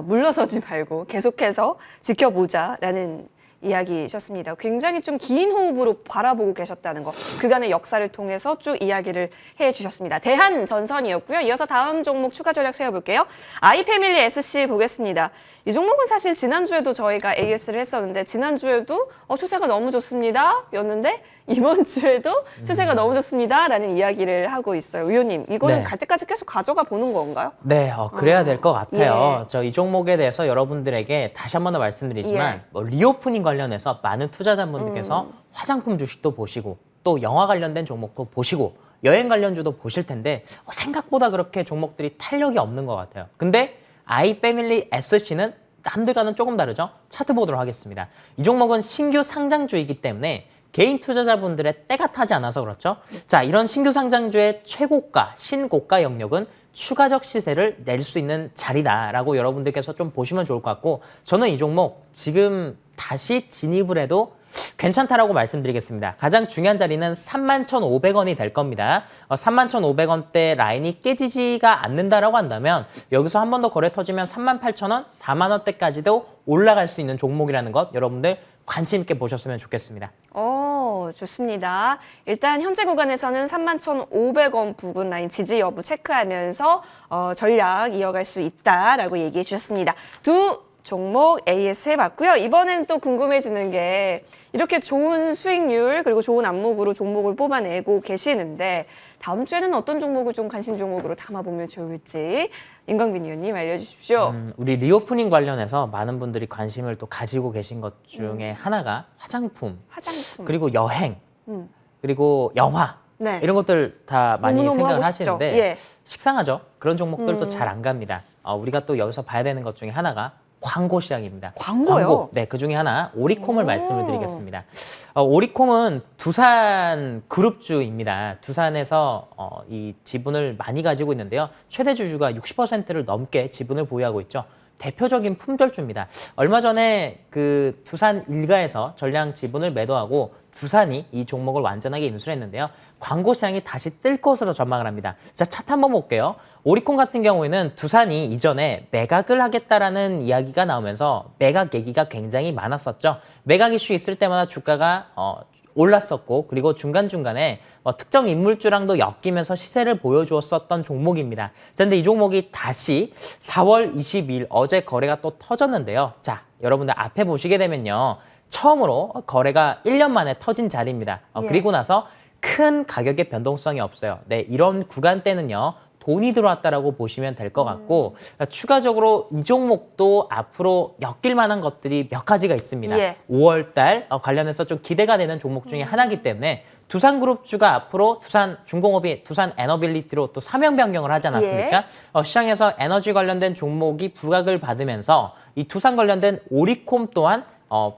물러서지 말고 계속해서 지켜보자라는 이야기셨습니다. 굉장히 좀 긴 호흡으로 바라보고 계셨다는 거, 그간의 역사를 통해서 쭉 이야기를 해주셨습니다. 대한전선이었고요. 이어서 다음 종목 추가 전략 세워볼게요. 아이패밀리 SC 보겠습니다. 이 종목은 사실 지난주에도 저희가 AS를 했었는데 지난주에도 추세가 너무 좋습니다 였는데 이번 주에도 추세가 너무 좋습니다 라는 이야기를 하고 있어요. 위원님, 이거는
네.
갈 때까지 계속 가져가 보는 건가요?
네, 그래야 될 것 같아요.
예.
저 이 종목에 대해서 여러분들에게 다시 한 번 더 말씀드리지만
예.
뭐 리오프닝 관련해서 많은 투자자분들께서 화장품 주식도 보시고 또 영화 관련된 종목도 보시고 여행 관련주도 보실 텐데 생각보다 그렇게 종목들이 탄력이 없는 것 같아요. 근데 아이패밀리 SC는 남들과는 조금 다르죠. 차트 보도록 하겠습니다. 이 종목은 신규 상장주이기 때문에 개인 투자자분들의 때가 타지 않아서 그렇죠. 자, 이런 신규 상장주의 최고가, 신고가 영역은 추가적 시세를 낼 수 있는 자리다라고 여러분들께서 좀 보시면 좋을 것 같고, 저는 이 종목 지금 다시 진입을 해도 괜찮다라고 말씀드리겠습니다. 가장 중요한 자리는 31,500원이 될 겁니다. 31,500원대 라인이 깨지지가 않는다라고 한다면 여기서 한 번 더 거래 터지면 38,000원, 4만원대까지도 올라갈 수 있는 종목이라는 것 여러분들 관심 있게 보셨으면 좋겠습니다.
좋습니다. 일단 현재 구간에서는 31,500원 부근 라인 지지 여부 체크하면서 전략 이어갈 수 있다라고 얘기해 주셨습니다. 두 종목 AS 해봤고요. 이번엔 또 궁금해지는 게 이렇게 좋은 수익률 그리고 좋은 안목으로 종목을 뽑아내고 계시는데 다음 주에는 어떤 종목을 좀 관심 종목으로 담아보면 좋을지 임광빈 의원님 알려주십시오.
우리 리오프닝 관련해서 많은 분들이 관심을 또 가지고 계신 것 중에 하나가 화장품, 그리고 여행, 그리고 영화
네.
이런 것들 다 많이
너무너무
생각을
하고 싶죠.
하시는데
예.
식상하죠. 그런 종목들도 잘 안 갑니다. 우리가 또 여기서 봐야 되는 것 중에 하나가 광고 시장입니다.
광고요?
광고. 네, 그 중에 하나 오리콤을 말씀을 드리겠습니다. 오리콤은 두산 그룹주입니다. 두산에서 이 지분을 많이 가지고 있는데요. 최대 주주가 60%를 넘게 지분을 보유하고 있죠. 대표적인 품절주입니다. 얼마 전에 그 두산 일가에서 전량 지분을 매도하고 두산이 이 종목을 완전하게 인수를 했는데요. 광고 시장이 다시 뜰 것으로 전망을 합니다. 자, 차트 한번 볼게요. 오리콘 같은 경우에는 두산이 이전에 매각을 하겠다라는 이야기가 나오면서 매각 얘기가 굉장히 많았었죠. 매각 이슈 있을 때마다 주가가 올랐었고 그리고 중간중간에 특정 인물주랑도 엮이면서 시세를 보여주었었던 종목입니다. 자, 근데 이 종목이 다시 4월 22일 어제 거래가 또 터졌는데요. 자, 여러분들 앞에 보시게 되면요. 처음으로 거래가 1년 만에 터진 자리입니다.
예.
그리고 나서 큰 가격의 변동성이 없어요. 네, 이런 구간대는요. 돈이 들어왔다라고 보시면 될 것 같고 추가적으로 이 종목도 앞으로 엮일 만한 것들이 몇 가지가 있습니다.
예.
5월 달 관련해서 좀 기대가 되는 종목 중에 하나이기 때문에 두산그룹주가 앞으로 두산중공업이 두산에너빌리티로 또 사명 변경을 하지 않았습니까? 시장에서 에너지 관련된 종목이 부각을 받으면서 이 두산 관련된 오리콤 또한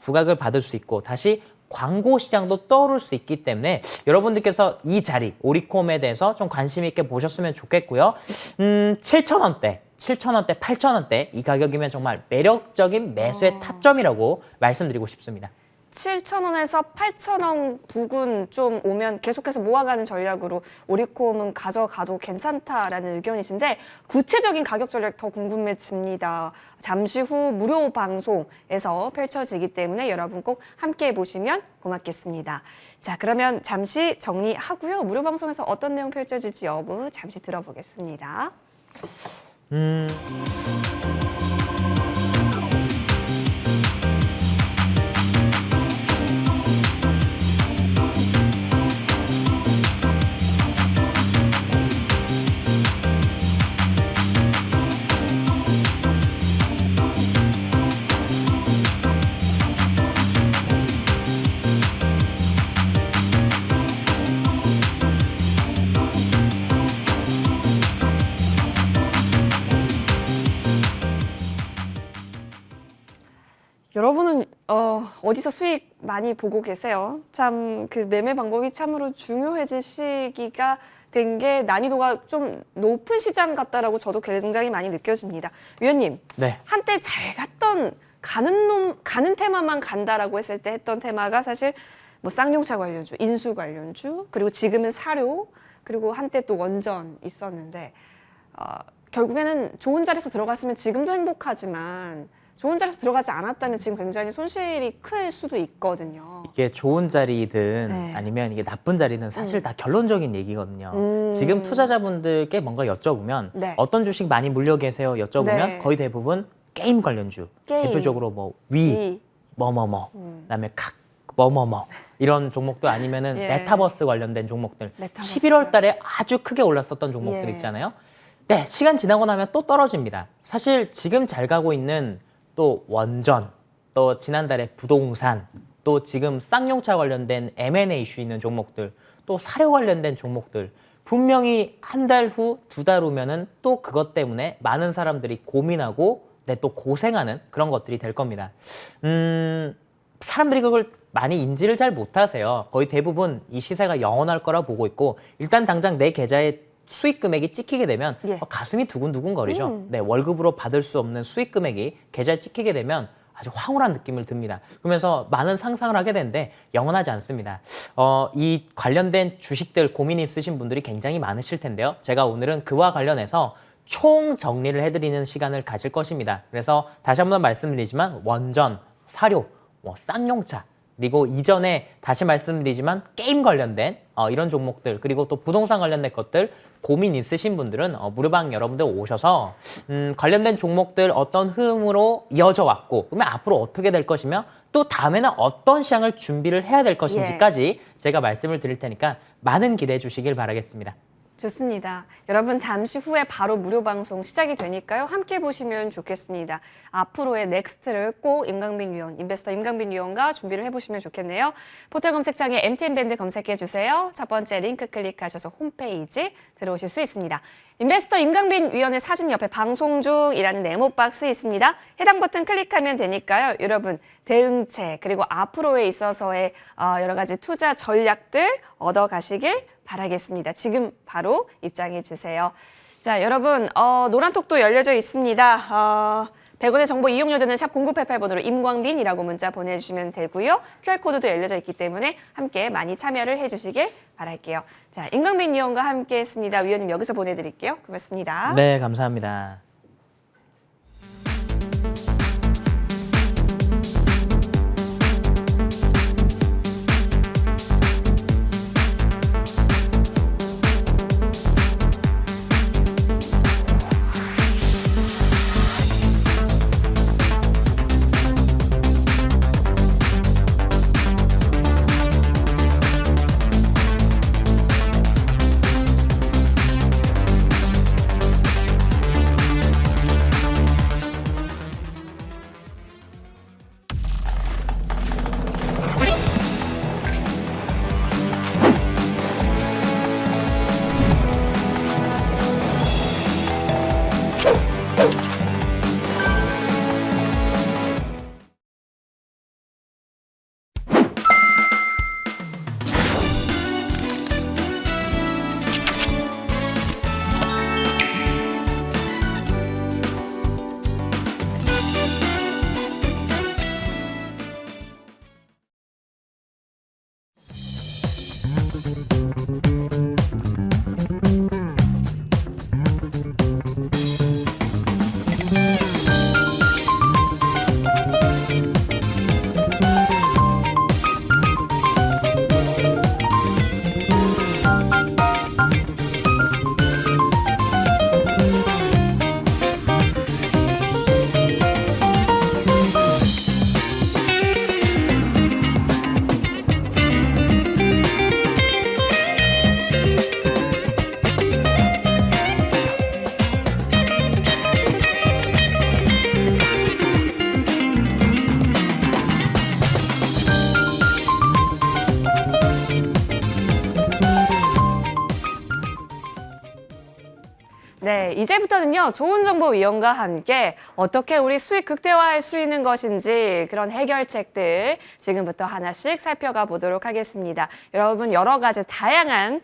부각을 받을 수 있고 다시 광고 시장도 떠오를 수 있기 때문에 여러분들께서 이 자리 오리콤에 대해서 좀 관심 있게 보셨으면 좋겠고요. 7,000원대, 8,000원대 이 가격이면 정말 매력적인 매수의 타점이라고 말씀드리고 싶습니다.
7,000원에서 8,000원 부근 좀 오면 계속해서 모아가는 전략으로 오리콤은 가져가도 괜찮다라는 의견이신데 구체적인 가격 전략 더 궁금해집니다. 잠시 후 무료 방송에서 펼쳐지기 때문에 여러분 꼭 함께해 보시면 고맙겠습니다. 자, 그러면 잠시 정리하고요. 무료 방송에서 어떤 내용 펼쳐질지 여부 잠시 들어보겠습니다. 여러분은 어디서 수익 많이 보고 계세요? 참 그 매매 방법이 참으로 중요해진 시기가 된 게 난이도가 좀 높은 시장 같다라고 저도 굉장히 많이 느껴집니다. 위원님,
네.
한때 잘 갔던 가는 테마만 간다라고 했을 때 했던 테마가 사실 뭐 쌍용차 관련주, 인수 관련주, 그리고 지금은 사료, 그리고 한때 또 원전 있었는데 결국에는 좋은 자리에서 들어갔으면 지금도 행복하지만 좋은 자리에서 들어가지 않았다면 지금 굉장히 손실이 클 수도 있거든요.
이게 좋은 자리든
네.
아니면 이게 나쁜 자리든 사실 다 결론적인 얘기거든요. 지금 투자자분들께 뭔가 여쭤보면
네.
어떤 주식 많이 물려 계세요? 여쭤보면
네.
거의 대부분 게임 관련주,
게임.
대표적으로 뭐
위.
뭐뭐뭐, 그다음에 뭐뭐뭐 이런 종목도 아니면은
예.
메타버스 관련된 종목들.
메타버스.
11월 달에 아주 크게 올랐었던 종목들
예.
있잖아요. 네, 시간 지나고 나면 또 떨어집니다. 사실 지금 잘 가고 있는 또 원전, 또 지난달에 부동산, 또 지금 쌍용차 관련된 M&A 이슈 있는 종목들, 또 사료 관련된 종목들, 분명히 한 달 후, 두 달 후면은 또 그것 때문에 많은 사람들이 고민하고 또 고생하는 그런 것들이 될 겁니다. 사람들이 그걸 많이 인지를 잘 못하세요. 거의 대부분 이 시세가 영원할 거라 보고 있고, 일단 당장 내 계좌에 수익 금액이 찍히게 되면
예.
가슴이 두근두근 거리죠. 네, 월급으로 받을 수 없는 수익 금액이 계좌에 찍히게 되면 아주 황홀한 느낌을 듭니다. 그러면서 많은 상상을 하게 되는데 영원하지 않습니다. 이 관련된 주식들 고민 있으신 분들이 굉장히 많으실 텐데요. 제가 오늘은 그와 관련해서 총 정리를 해드리는 시간을 가질 것입니다. 그래서 다시 한번 말씀드리지만 원전, 사료, 쌍용차, 그리고 이전에 다시 말씀드리지만 게임 관련된 이런 종목들, 그리고 또 부동산 관련된 것들 고민 있으신 분들은 무료방 여러분들 오셔서 관련된 종목들 어떤 흐름으로 이어져 왔고, 그러면 앞으로 어떻게 될 것이며 또 다음에는 어떤 시장을 준비를 해야 될 것인지까지 제가 말씀을 드릴 테니까 많은 기대해 주시길 바라겠습니다.
좋습니다. 여러분 잠시 후에 바로 무료 방송 시작이 되니까요. 함께 보시면 좋겠습니다. 앞으로의 넥스트를 꼭 임강빈 위원, 인베스터 임강빈 위원과 준비를 해보시면 좋겠네요. 포털 검색창에 MTN밴드 검색해 주세요. 첫 번째 링크 클릭하셔서 홈페이지 들어오실 수 있습니다. 인베스터 임강빈 위원의 사진 옆에 방송 중이라는 네모 박스 있습니다. 해당 버튼 클릭하면 되니까요. 여러분 대응책 그리고 앞으로에 있어서의 여러 가지 투자 전략들 얻어가시길 바라겠습니다. 지금 바로 입장해 주세요. 자, 여러분 노란톡도 열려져 있습니다. 100원의 정보 이용료되는 샵 0988번으로 임광빈이라고 문자 보내주시면 되고요. QR코드도 열려져 있기 때문에 함께 많이 참여를 해주시길 바랄게요. 자, 임광빈 위원과 함께 했습니다. 위원님 여기서 보내드릴게요. 고맙습니다.
네, 감사합니다.
네, 이제부터는요, 좋은 정보 위원과 함께 어떻게 우리 수익 극대화할 수 있는 것인지 그런 해결책들 지금부터 하나씩 살펴가 보도록 하겠습니다. 여러분 여러 가지 다양한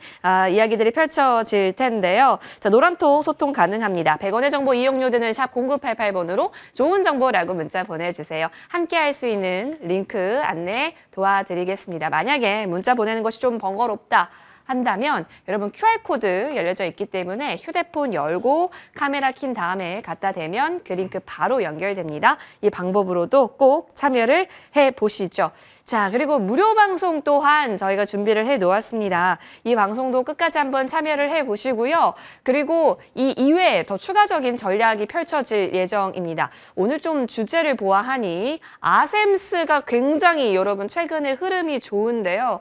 이야기들이 펼쳐질 텐데요. 자, 노란톡 소통 가능합니다. 100원의 정보 이용료 드는 샵 0988번으로 좋은 정보라고 문자 보내주세요. 함께 할 수 있는 링크 안내 도와드리겠습니다. 만약에 문자 보내는 것이 좀 번거롭다 한다면 여러분 QR코드 열려져 있기 때문에 휴대폰 열고 카메라 킨 다음에 갖다 대면 그 링크 바로 연결됩니다. 이 방법으로도 꼭 참여를 해보시죠. 자, 그리고 무료 방송 또한 저희가 준비를 해 놓았습니다. 이 방송도 끝까지 한번 참여를 해 보시고요. 그리고 이 이외에 더 추가적인 전략이 펼쳐질 예정입니다. 오늘 좀 주제를 보아하니 아셈스가 굉장히 여러분 최근에 흐름이 좋은데요.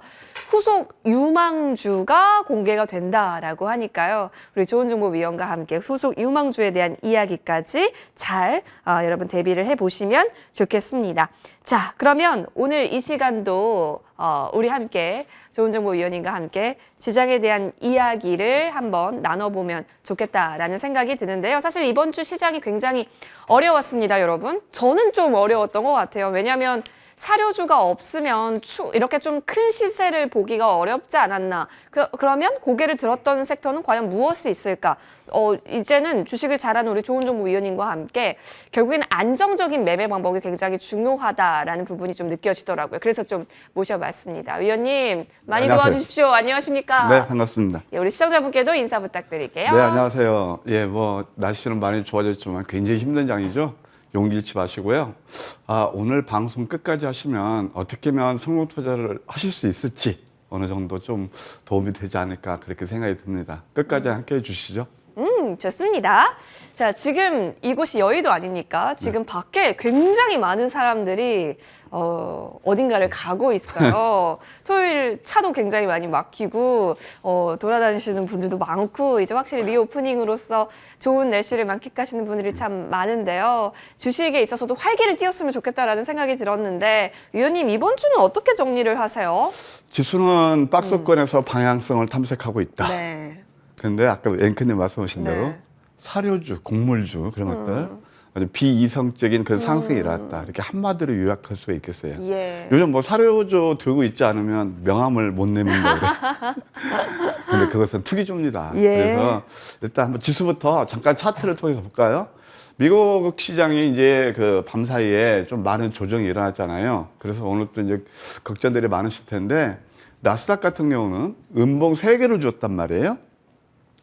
후속 유망주가 공개가 된다라고 하니까요. 우리 좋은정보위원과 함께 후속 유망주에 대한 이야기까지 잘 여러분 대비를 해보시면 좋겠습니다. 자, 그러면 오늘 이 시간도 우리 함께 좋은정보위원님과 함께 시장에 대한 이야기를 한번 나눠보면 좋겠다라는 생각이 드는데요. 사실 이번 주 시장이 굉장히 어려웠습니다, 여러분. 저는 좀 어려웠던 것 같아요. 왜냐하면 사료주가 없으면 이렇게 좀 큰 시세를 보기가 어렵지 않았나. 그러면 고개를 들었던 섹터는 과연 무엇이 있을까? 이제는 주식을 잘하는 우리 좋은정보위원님과 함께 결국에는 안정적인 매매 방법이 굉장히 중요하다라는 부분이 좀 느껴지더라고요. 그래서 좀 모셔봤습니다. 위원님 많이
안녕하세요.
도와주십시오. 안녕하십니까?
네, 반갑습니다.
예, 우리 시청자분께도 인사 부탁드릴게요.
네, 안녕하세요. 예, 뭐 날씨는 많이 좋아졌지만 굉장히 힘든 장이죠. 용기 잃지 마시고요. 오늘 방송 끝까지 하시면 어떻게 하면 성공 투자를 하실 수 있을지 어느 정도 좀 도움이 되지 않을까 그렇게 생각이 듭니다. 끝까지 함께 해주시죠.
좋습니다. 자, 지금 이곳이 여의도 아닙니까? 지금 밖에 굉장히 많은 사람들이 어딘가를 가고 있어요. 토요일 차도 굉장히 많이 막히고 돌아다니시는 분들도 많고 이제 확실히 리오프닝으로서 좋은 날씨를 만끽하시는 분들이 참 많은데요. 주식에 있어서도 활기를 띄웠으면 좋겠다라는 생각이 들었는데 위원님 이번 주는 어떻게 정리를 하세요?
지수는 박스권에서 방향성을 탐색하고 있다.
네.
그런데 아까 앵커님 말씀하신 대로
네.
사료주, 곡물주 그런 것들 아주 비이성적인 그 상승이 일어났다. 이렇게 한마디로 요약할 수가 있겠어요.
예.
요즘 뭐 사료주 들고 있지 않으면 명함을 못 내민다고 그래. 근데 그것은 투기주입니다.
예.
그래서 일단 한번 지수부터 잠깐 차트를 통해서 볼까요? 미국 시장이 이제 그 밤사이에 좀 많은 조정이 일어났잖아요. 그래서 오늘 또 이제 걱정들이 많으실 텐데 나스닥 같은 경우는 음봉 3개를 줬단 말이에요.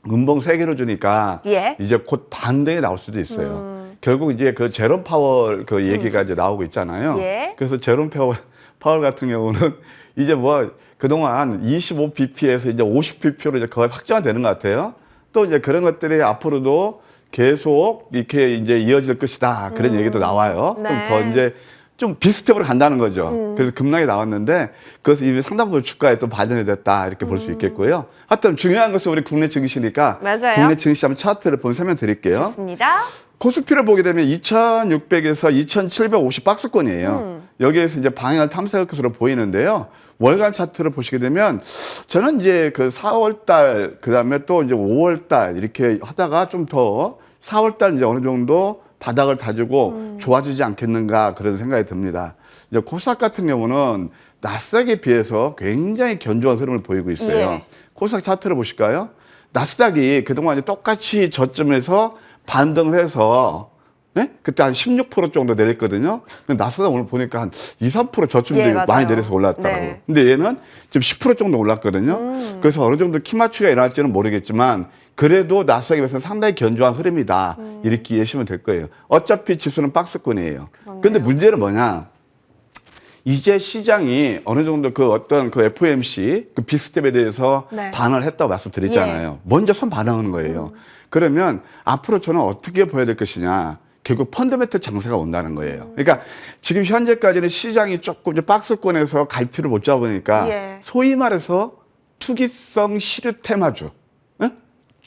음봉 3개를 주니까
예.
이제 곧 반등이 나올 수도 있어요. 결국 이제 그 제롬 파월 그 얘기가 이제 나오고 있잖아요.
예.
그래서 제롬 파월 같은 경우는 이제 뭐 그동안 25bp에서 이제 50bp로 이제 거의 확정되는 것 같아요. 또 이제 그런 것들이 앞으로도 계속 이렇게 이제 이어질 것이다. 그런 얘기도 나와요.
네.
좀 더 이제 좀 비스텝으로 간다는 거죠. 그래서 급락이 나왔는데 그것이 이미 상당부 주가에 또 반영이 됐다 이렇게 볼 수 있겠고요. 하여튼 중요한 것은 우리 국내 증시니까
맞아요.
국내 증시 한번 차트를 보면 설명드릴게요.
좋습니다.
코스피를 보게 되면 2600에서 2750 박스권이에요. 여기에서 이제 방향을 탐색할 것으로 보이는데요. 월간 차트를 보시게 되면 저는 이제 그 4월달 그다음에 또 이제 5월달 이렇게 하다가 좀 더 4월달 이제 어느 정도 바닥을 다지고 좋아지지 않겠는가 그런 생각이 듭니다. 이제 코스닥 같은 경우는 나스닥에 비해서 굉장히 견조한 흐름을 보이고 있어요.
예.
코스닥 차트를 보실까요? 나스닥이 그동안 이제 똑같이 저점에서 반등을 해서 네? 그때 한 16% 정도 내렸거든요. 나스닥 오늘 보니까 한 2, 3% 저점도
예, 맞아요.
많이 내려서 올랐다고.
네.
근데 얘는 지금 10% 정도 올랐거든요. 그래서 어느 정도 키 맞추기가 일어날지는 모르겠지만 그래도 나스닥에 비해서 상당히 견조한 흐름이다. 이렇게 이해하시면 될 거예요. 어차피 지수는 박스권이에요. 그런데 문제는 뭐냐? 이제 시장이 어느 정도 그 어떤 그 FOMC 그 비스텝에 대해서
네.
반응을 했다고 말씀드렸잖아요. 먼저 선 반응하는 거예요. 그러면 앞으로 저는 어떻게 보여야 될 것이냐. 결국 펀더멘털 장세가 온다는 거예요. 그러니까 지금 현재까지는 시장이 조금 이제 박스권에서 갈피를 못 잡으니까
예.
소위 말해서 투기성 시류 테마주.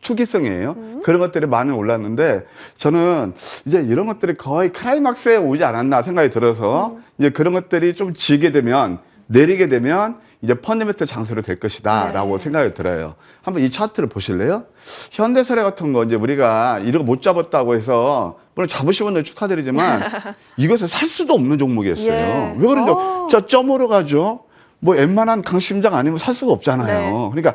투기성이에요. 그런 것들이 많이 올랐는데 저는 이제 이런 것들이 거의 클라이막스에 오지 않았나 생각이 들어서 이제 그런 것들이 좀 지게 되면 내리게 되면 이제 펀더멘털 장세로 될 것이다라고 생각이 들어요. 한번 이 차트를 보실래요? 현대사례 같은 거 이제 우리가 이런 거 못 잡았다고 해서 물론 잡으신 분들 축하드리지만 이것을 살 수도 없는 종목이었어요.
예.
왜 그런지 저 점으로 가죠. 뭐 웬만한 강심장 아니면 살 수가 없잖아요.
네.
그러니까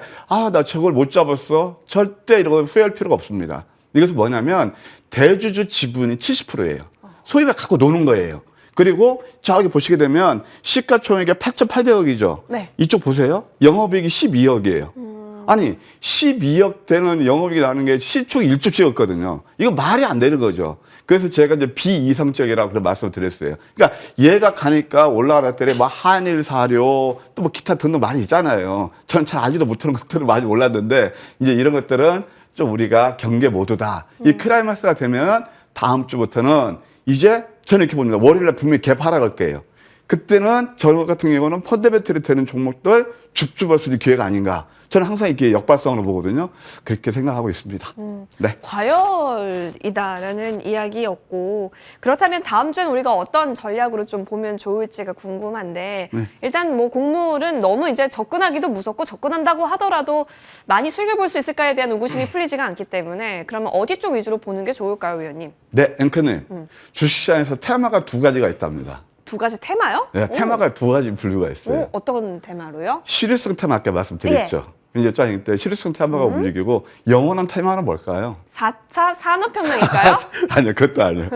나 저걸 못 잡았어. 절대 이런 후회할 필요가 없습니다. 이것은 뭐냐면 대주주 지분이 70%예요. 소위 말 갖고 노는 거예요. 그리고 저기 보시게 되면 시가총액이 8,800억이죠.
네.
이쪽 보세요. 영업이익이 12억이에요. 아니 12억 되는 영업이익이 나는 게 시초 1조 찍었거든요. 이거 말이 안 되는 거죠. 그래서 제가 이제 비이성적이라고 그런 말씀을 드렸어요. 그러니까 얘가 가니까 올라가랬더니 뭐 한일 사료 또 뭐 기타 등등 많이 있잖아요. 저는 잘 알지도 못하는 것들을 많이 몰랐는데 이제 이런 것들은 좀 우리가 경계 모드다. 이 클라이막스가 되면 다음 주부터는 이제 저는 이렇게 봅니다. 월요일날 분명히 갭 하락할 거예요. 그때는 저 같은 경우는 펀더멘털이 되는 종목들 줍줍할 수 있는 기회가 아닌가. 저는 항상 이렇게 역발상으로 보거든요. 그렇게 생각하고 있습니다. 네.
과열이다라는 이야기였고 그렇다면 다음 주엔 우리가 어떤 전략으로 좀 보면 좋을지가 궁금한데
네.
일단 뭐 곡물은 너무 이제 접근하기도 무섭고 접근한다고 하더라도 많이 수익을 볼 수 있을까에 대한 의구심이 풀리지가 않기 때문에 그러면 어디 쪽 위주로 보는 게 좋을까요, 위원님?
네, 앵커님. 주식시장에서 테마가 두 가지가 있답니다.
두 가지 테마요?
네, 테마가 두 가지 분류가 있어요.
어떤 테마로요?
실효성 테마 아까 말씀드렸죠. 이제 짱 때 실효성 테마가 움직이고 영원한 테마는 뭘까요?
4차 산업혁명일까요?
아니요, 그것도 아니에요.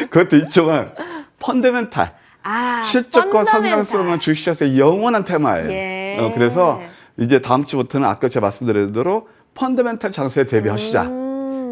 그것도 있지만 펀더멘탈. 실적과 성장성은 주식시장에서 영원한 테마예요.
예.
그래서 이제 다음 주부터는 아까 제가 말씀드린 대로 펀더멘탈 장세에 대비하시자.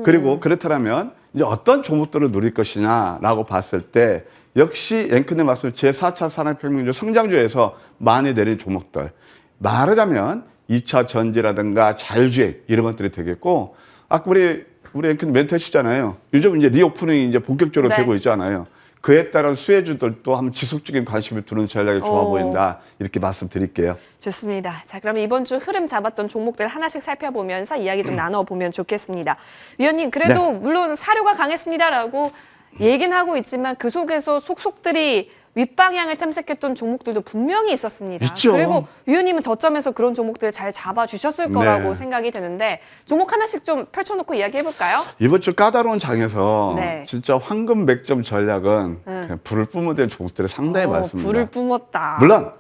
그리고 그렇다면 이제 어떤 종목들을 누릴 것이냐라고 봤을 때 역시 앵커님 말씀 제4차 산업혁명 중 성장주에서 많이 내린 종목들. 말하자면 2차 전지라든가 자율주행 이런 것들이 되겠고 아까 우리 앵커님 멘트 하시잖아요. 요즘 이제 리오프닝이 이제 본격적으로
네.
되고 있잖아요. 그에 따른 수혜주들도 한번 지속적인 관심을 두는 전략이 좋아 보인다. 이렇게 말씀드릴게요.
좋습니다. 자, 그러면 이번 주 흐름 잡았던 종목들 하나씩 살펴보면서 이야기 좀 나눠보면 좋겠습니다. 위원님, 그래도
네.
물론 사료가 강했습니다라고 얘기는 하고 있지만 그 속에서 속속들이 윗방향을 탐색했던 종목들도 분명히 있었습니다.
있죠.
그리고 위원님은 저점에서 그런 종목들을 잘 잡아주셨을 거라고
네.
생각이 드는데 종목 하나씩 좀 펼쳐놓고 이야기해볼까요?
이번 주 까다로운 장에서
네.
진짜 황금 100점 전략은 그냥 불을 뿜어댄 종목들이 상당히 많습니다.
불을 뿜었다.
물론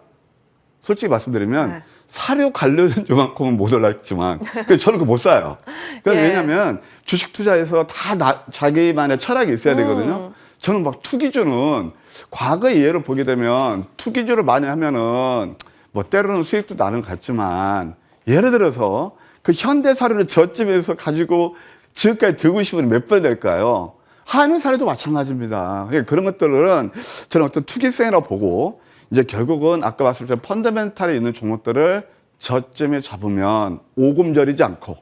솔직히 말씀드리면
네.
사료 관련 요만큼은 못 올랐지만 저는 그거 못 사요. 그러니까
예.
왜냐하면 주식 투자에서 다 자기만의 철학이 있어야 되거든요. 저는 막 투기주는 과거의 예를 보게 되면 투기주를 많이 하면은 뭐 때로는 수익도 나는 것 같지만 예를 들어서 그 현대사료를 저점에서 가지고 지금까지 들고 싶으면 몇 번 될까요? 한일사료도 마찬가지입니다. 그러니까 그런 것들은 저는 어떤 투기성이라고 보고 이제 결국은 아까 말씀드린 펀더멘탈에 있는 종목들을 저점에 잡으면 오금절이지 않고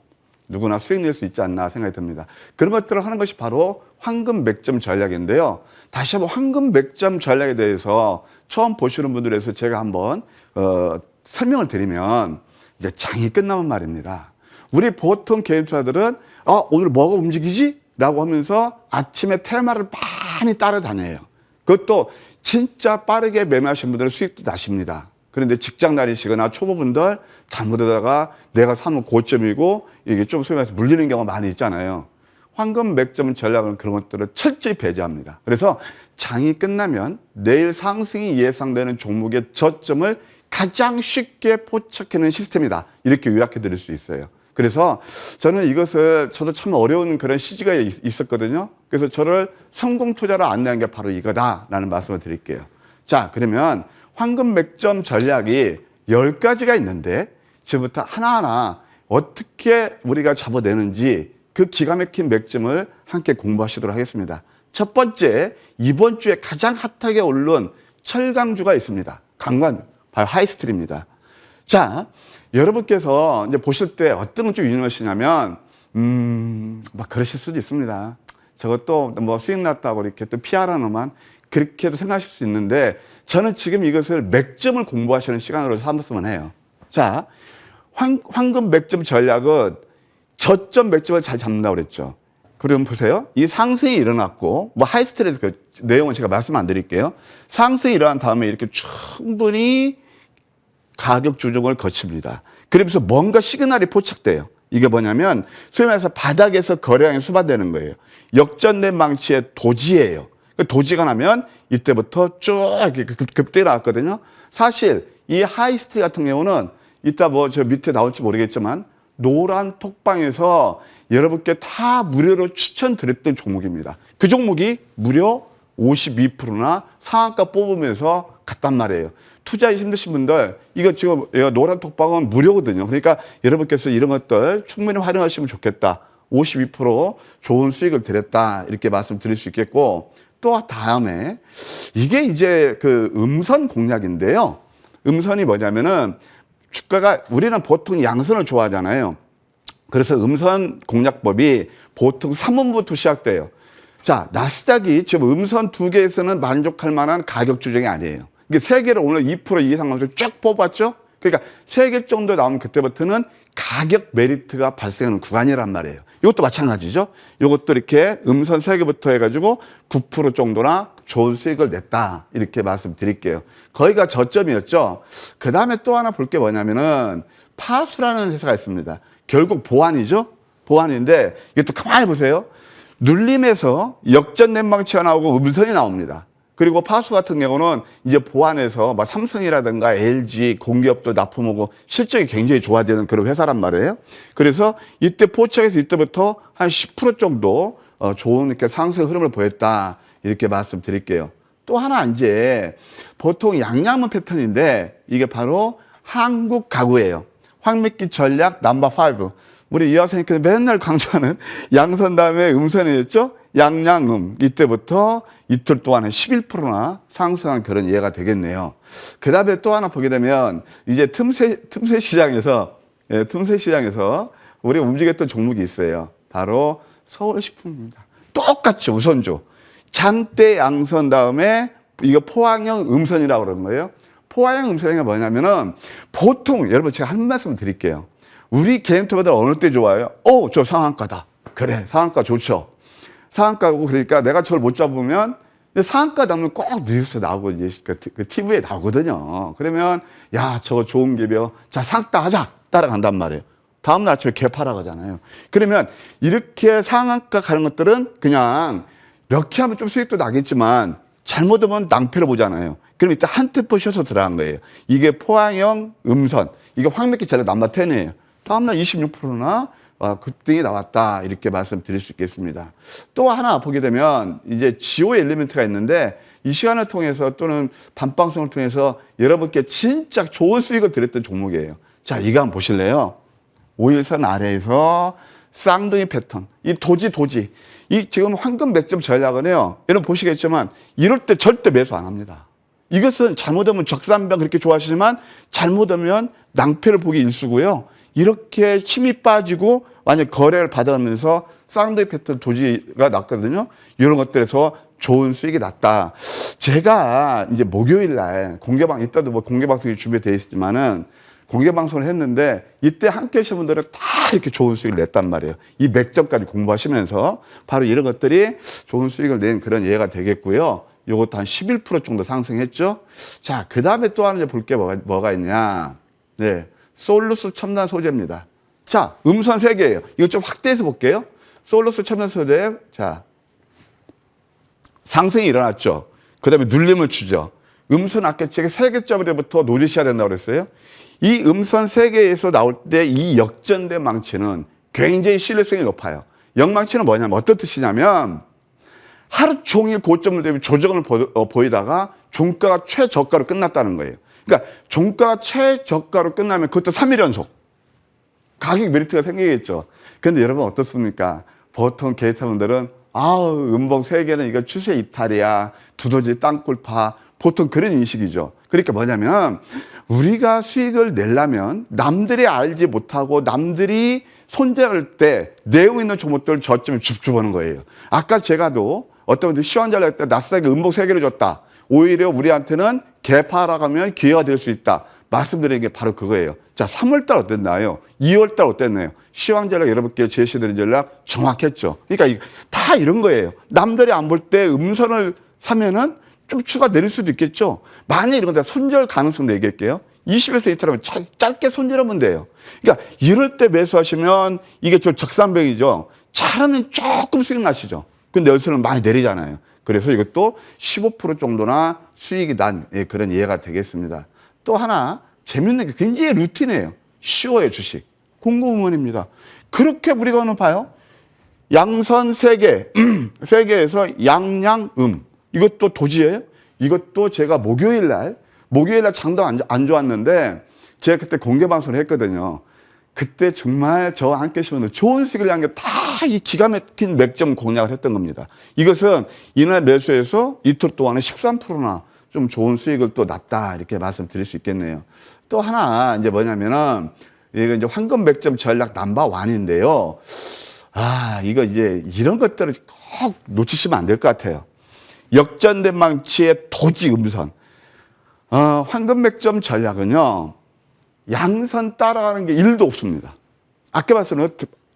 누구나 수익 낼 수 있지 않나 생각이 듭니다. 그런 것들을 하는 것이 바로 황금 100점 전략인데요. 다시 한번 황금 100점 전략에 대해서 처음 보시는 분들에서 제가 한번 설명을 드리면 이제 장이 끝나면 말입니다. 우리 보통 개인 투자들은 오늘 뭐가 움직이지? 라고 하면서 아침에 테마를 많이 따라다녀요. 그것도 진짜 빠르게 매매하신 분들은 수익도 나십니다. 그런데 직장 다니시거나 초보분들 잘못하다가 내가 사면 고점이고 이게 좀 소위 말해서 물리는 경우가 많이 있잖아요. 황금 100점 전략은 그런 것들을 철저히 배제합니다. 그래서 장이 끝나면 내일 상승이 예상되는 종목의 저점을 가장 쉽게 포착해내는 시스템이다. 이렇게 요약해 드릴 수 있어요. 그래서 저는 이것을 저도 참 어려운 그런 시기가 있었거든요. 그래서 저를 성공 투자로 안내한 게 바로 이거다라는 말씀을 드릴게요. 자, 그러면 황금 100점 전략이 10가지가 있는데 지금부터 하나하나 어떻게 우리가 잡아내는지 그 기가 막힌 100점을 함께 공부하시도록 하겠습니다. 첫 번째, 이번 주에 가장 핫하게 오른 철강주가 있습니다. 강관, 바로 하이스트리입니다. 자, 여러분께서 이제 보실 때 어떤 건 좀 유념하시냐면, 막 그러실 수도 있습니다. 저것도 뭐 수익 났다고 이렇게 또 피하라는만 그렇게도 생각하실 수 있는데, 저는 지금 이것을 100점을 공부하시는 시간으로 삼았으면 해요. 자, 황금 100점 전략은 저점 100점을 잘 잡는다고 그랬죠. 그럼 보세요. 이 상승이 일어났고, 뭐 하이스트레스 그 내용은 제가 말씀 안 드릴게요. 상승이 일어난 다음에 이렇게 충분히 가격 조정을 거칩니다. 그러면서 뭔가 시그널이 포착돼요. 이게 뭐냐면 소위 말해서 바닥에서 거래량이 수반되는 거예요. 역전된 망치의 도지예요. 도지가 나면 이때부터 쭉 이렇게 급등이 나왔거든요. 사실 이 하이스트 같은 경우는 이따 뭐 저 밑에 나올지 모르겠지만 노란 톡방에서 여러분께 다 무료로 추천드렸던 종목입니다. 그 종목이 무려 52%나 상한가 뽑으면서 갔단 말이에요. 투자에 힘드신 분들 이거 지금 노란 톡방은 무료거든요. 그러니까 여러분께서 이런 것들 충분히 활용하시면 좋겠다. 52% 좋은 수익을 드렸다 이렇게 말씀드릴 수 있겠고 또 다음에 이게 이제 그 음선 공략인데요. 음선이 뭐냐면은 주가가 우리는 보통 양선을 좋아하잖아요. 그래서 음선 공략법이 보통 3원부터 시작돼요. 자, 나스닥이 지금 음선 2개에서는 만족할 만한 가격 조정이 아니에요. 이게 3개를 오늘 2% 이상을 쭉 뽑았죠? 그러니까 3개 정도 나오면 그때부터는 가격 메리트가 발생하는 구간이란 말이에요. 이것도 마찬가지죠. 이것도 이렇게 음선 3개부터 해가지고 9% 정도나 좋은 수익을 냈다. 이렇게 말씀드릴게요. 거기가 저점이었죠. 그 다음에 또 하나 볼 게 뭐냐면은 파수라는 회사가 있습니다. 결국 보안이죠. 보안인데 이것도 가만히 보세요. 눌림에서 역전 넷망치가 나오고 음선이 나옵니다. 그리고 파수 같은 경우는 이제 보안에서 막 삼성이라든가 LG 공기업도 납품하고 실적이 굉장히 좋아지는 그런 회사란 말이에요. 그래서 이때 포착해서 이때부터 한 10% 정도 좋은 이렇게 상승 흐름을 보였다. 이렇게 말씀드릴게요. 또 하나 이제 보통 양양은 패턴인데 이게 바로 한국 가구예요. 황미끼 전략 넘버 5. 우리 이하선님께서 맨날 강조하는 양선 다음에 음선이었죠? 양양음. 이때부터 이틀 동안에 11%나 상승한 그런 예가 되겠네요. 그 다음에 또 하나 보게 되면 이제 틈새 시장에서, 틈새 시장에서 우리가 움직였던 종목이 있어요. 바로 서울식품입니다. 똑같이 우선주. 장대 양선 다음에 이거 포항형 음선이라고 그러는 거예요. 포항형 음선이 뭐냐면은 보통 여러분 제가 한 말씀 드릴게요. 우리 개인 투자들 어느 때 좋아요? 저 상한가다. 그래, 상한가 좋죠. 상한가고 그러니까 내가 저걸 못 잡으면 상한가 나오면 꼭 뉴스 나오고 이제 그 TV에 나오거든요. 그러면 야 저거 좋은 기벼. 자 상따 하자. 따라간단 말이에요. 다음날 아침에 개파라 가잖아요. 그러면 이렇게 상한가 가는 것들은 그냥 이렇게 하면 좀 수익도 나겠지만 잘못하면 낭패를 보잖아요. 그럼 이때 한 템포 쉬어서 들어간 거예요. 이게 포항형 음선. 이게 황미끼 전략 넘버 10이에요. 다음날 26%나 급등이 나왔다. 이렇게 말씀드릴 수 있겠습니다. 또 하나 보게 되면 이제 지오 엘리멘트가 있는데 이 시간을 통해서 또는 밤방송을 통해서 여러분께 진짜 좋은 수익을 드렸던 종목이에요. 자, 이거 한번 보실래요? 5일선 아래에서 쌍둥이 패턴. 이 도지. 이 지금 황금 맥점 전략은요. 여러분 보시겠지만 이럴 때 절대 매수 안 합니다. 이것은 잘못하면 적산병 그렇게 좋아하시지만 잘못하면 낭패를 보기 일쑤고요. 이렇게 힘이 빠지고 만약 거래를 받아오면서 쌍둥이 패턴 도지가 났거든요. 이런 것들에서 좋은 수익이 났다. 제가 이제 목요일 날 공개방 이따도 뭐 공개방송이 준비되어 있지만은 공개방송을 했는데 이때 함께 하신 분들은 다 이렇게 좋은 수익을 냈단 말이에요. 이 맥점까지 공부하시면서 바로 이런 것들이 좋은 수익을 낸 그런 예가 되겠고요. 요것도 한 11% 정도 상승했죠. 자, 그 다음에 또 하나 볼 게 뭐가 있냐. 네. 솔루스 첨단 소재입니다. 자, 음선 3개예요. 이거 좀 확대해서 볼게요. 솔루스 첨단 소재. 자, 상승이 일어났죠. 그 다음에 눌림을 주죠. 음선 아까 제가 3개점부터 노리셔야 된다고 그랬어요. 이 음선 3개에서 나올 때 이 역전된 망치는 굉장히 신뢰성이 높아요. 역망치는 뭐냐면 어떤 뜻이냐면 하루 종일 고점을 대비 조정을 보이다가 종가가 최저가로 끝났다는 거예요. 그러니까 종가가 최저가로 끝나면 그것도 3일 연속 가격 메리트가 생기겠죠. 그런데 여러분 어떻습니까? 보통 게이터분들은 음봉 3개는 이거 추세 이탈이야. 두더지 땅굴파. 보통 그런 인식이죠. 그러니까 뭐냐면 우리가 수익을 내려면 남들이 알지 못하고 남들이 손절할 때 내용 있는 종목들을 저점에 줍주보는 거예요. 아까 제가도 어떤 분들이 시황잘 할 때 나스닥에 음봉 3개를 줬다. 오히려 우리한테는 개파라 하면 기회가 될 수 있다. 말씀드리는 게 바로 그거예요. 자, 3월달 어땠나요? 2월달 어땠나요? 시황 전략 여러분께 제시드린 전략 정확했죠. 그러니까 다 이런 거예요. 남들이 안 볼 때 음선을 사면은 좀 추가 내릴 수도 있겠죠. 만약 이런 데 손절 가능성도 얘기할게요. 20에서 이탈하면 짧게 손절하면 돼요. 그러니까 이럴 때 매수하시면 이게 좀 적산병이죠. 잘하면 조금 수익 나시죠. 근데 여기서는 많이 내리잖아요. 그래서 이것도 15% 정도나 수익이 난 그런 이해가 되겠습니다. 또 하나 재밌는 게 굉장히 루틴이에요. 쉬워요, 주식. 공고음원입니다. 그렇게 우리가 오늘 봐요. 양선 3개, 3개에서 양양음. 이것도 도지예요. 이것도 제가 목요일 날 목요일날 장도 안 좋았는데 제가 그때 공개 방송을 했거든요. 그때 정말 저와 함께 계시면 좋은 수익을 한 게 다 이 기가 막힌 맥점 공략을 했던 겁니다. 이것은 이날 매수해서 이틀 동안에 13%나 좀 좋은 수익을 또 났다 이렇게 말씀드릴 수 있겠네요. 또 하나 이제 뭐냐면은 이거 이제 황금 맥점 전략 넘버 1인데요. 이거 이제 이런 것들을 꼭 놓치시면 안 될 것 같아요. 역전된 망치의 도지 음선. 황금 맥점 전략은요. 양선 따라가는 게 1도 없습니다. 아까 말씀드린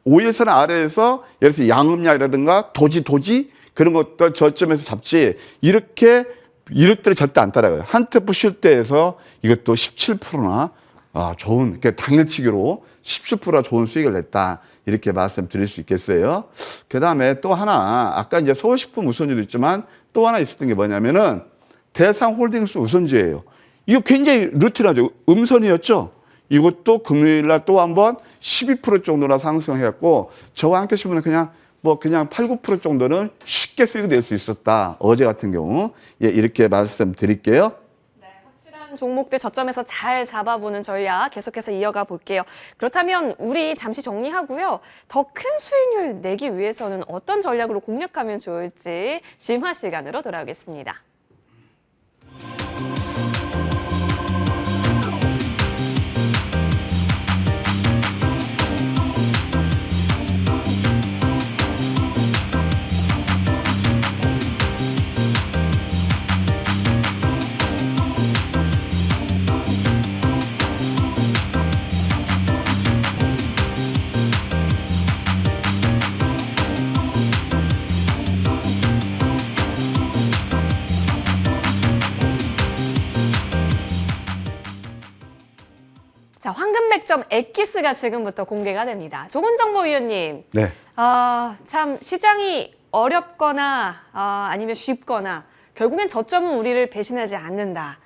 5일선 아래에서 예를 들어서 양음약이라든가 도지 그런 것들 저점에서 잡지 이렇게 이것들을 절대 안 따라가요. 한 템포 쉴 때에서 이것도 17%나 좋은 그러니까 당일치기로 17%나 좋은 수익을 냈다. 이렇게 말씀드릴 수 있겠어요. 그 다음에 또 하나 아까 이제 서울식품 우선주도 있지만 또 하나 있었던 게 뭐냐면은 대상홀딩스 우선주예요. 이거 굉장히 루틴하죠. 음선이었죠. 이것도 금요일 날 또 한번 12% 정도나 상승해갖고 저와 함께 하시면 그냥 8, 9% 정도는 쉽게 수익을 낼 수 있었다. 어제 같은 경우. 예, 이렇게 말씀드릴게요.
네, 확실한 종목들 저점에서 잘 잡아보는 전략 계속해서 이어가 볼게요. 그렇다면 우리 잠시 정리하고요. 더 큰 수익률 내기 위해서는 어떤 전략으로 공략하면 좋을지 심화 시간으로 돌아오겠습니다. 자, 황금백점 엑기스가 지금부터 공개가 됩니다. 조근정보위원님,
네.
참 시장이 어렵거나 아니면 쉽거나 결국엔 저점은 우리를 배신하지 않는다라고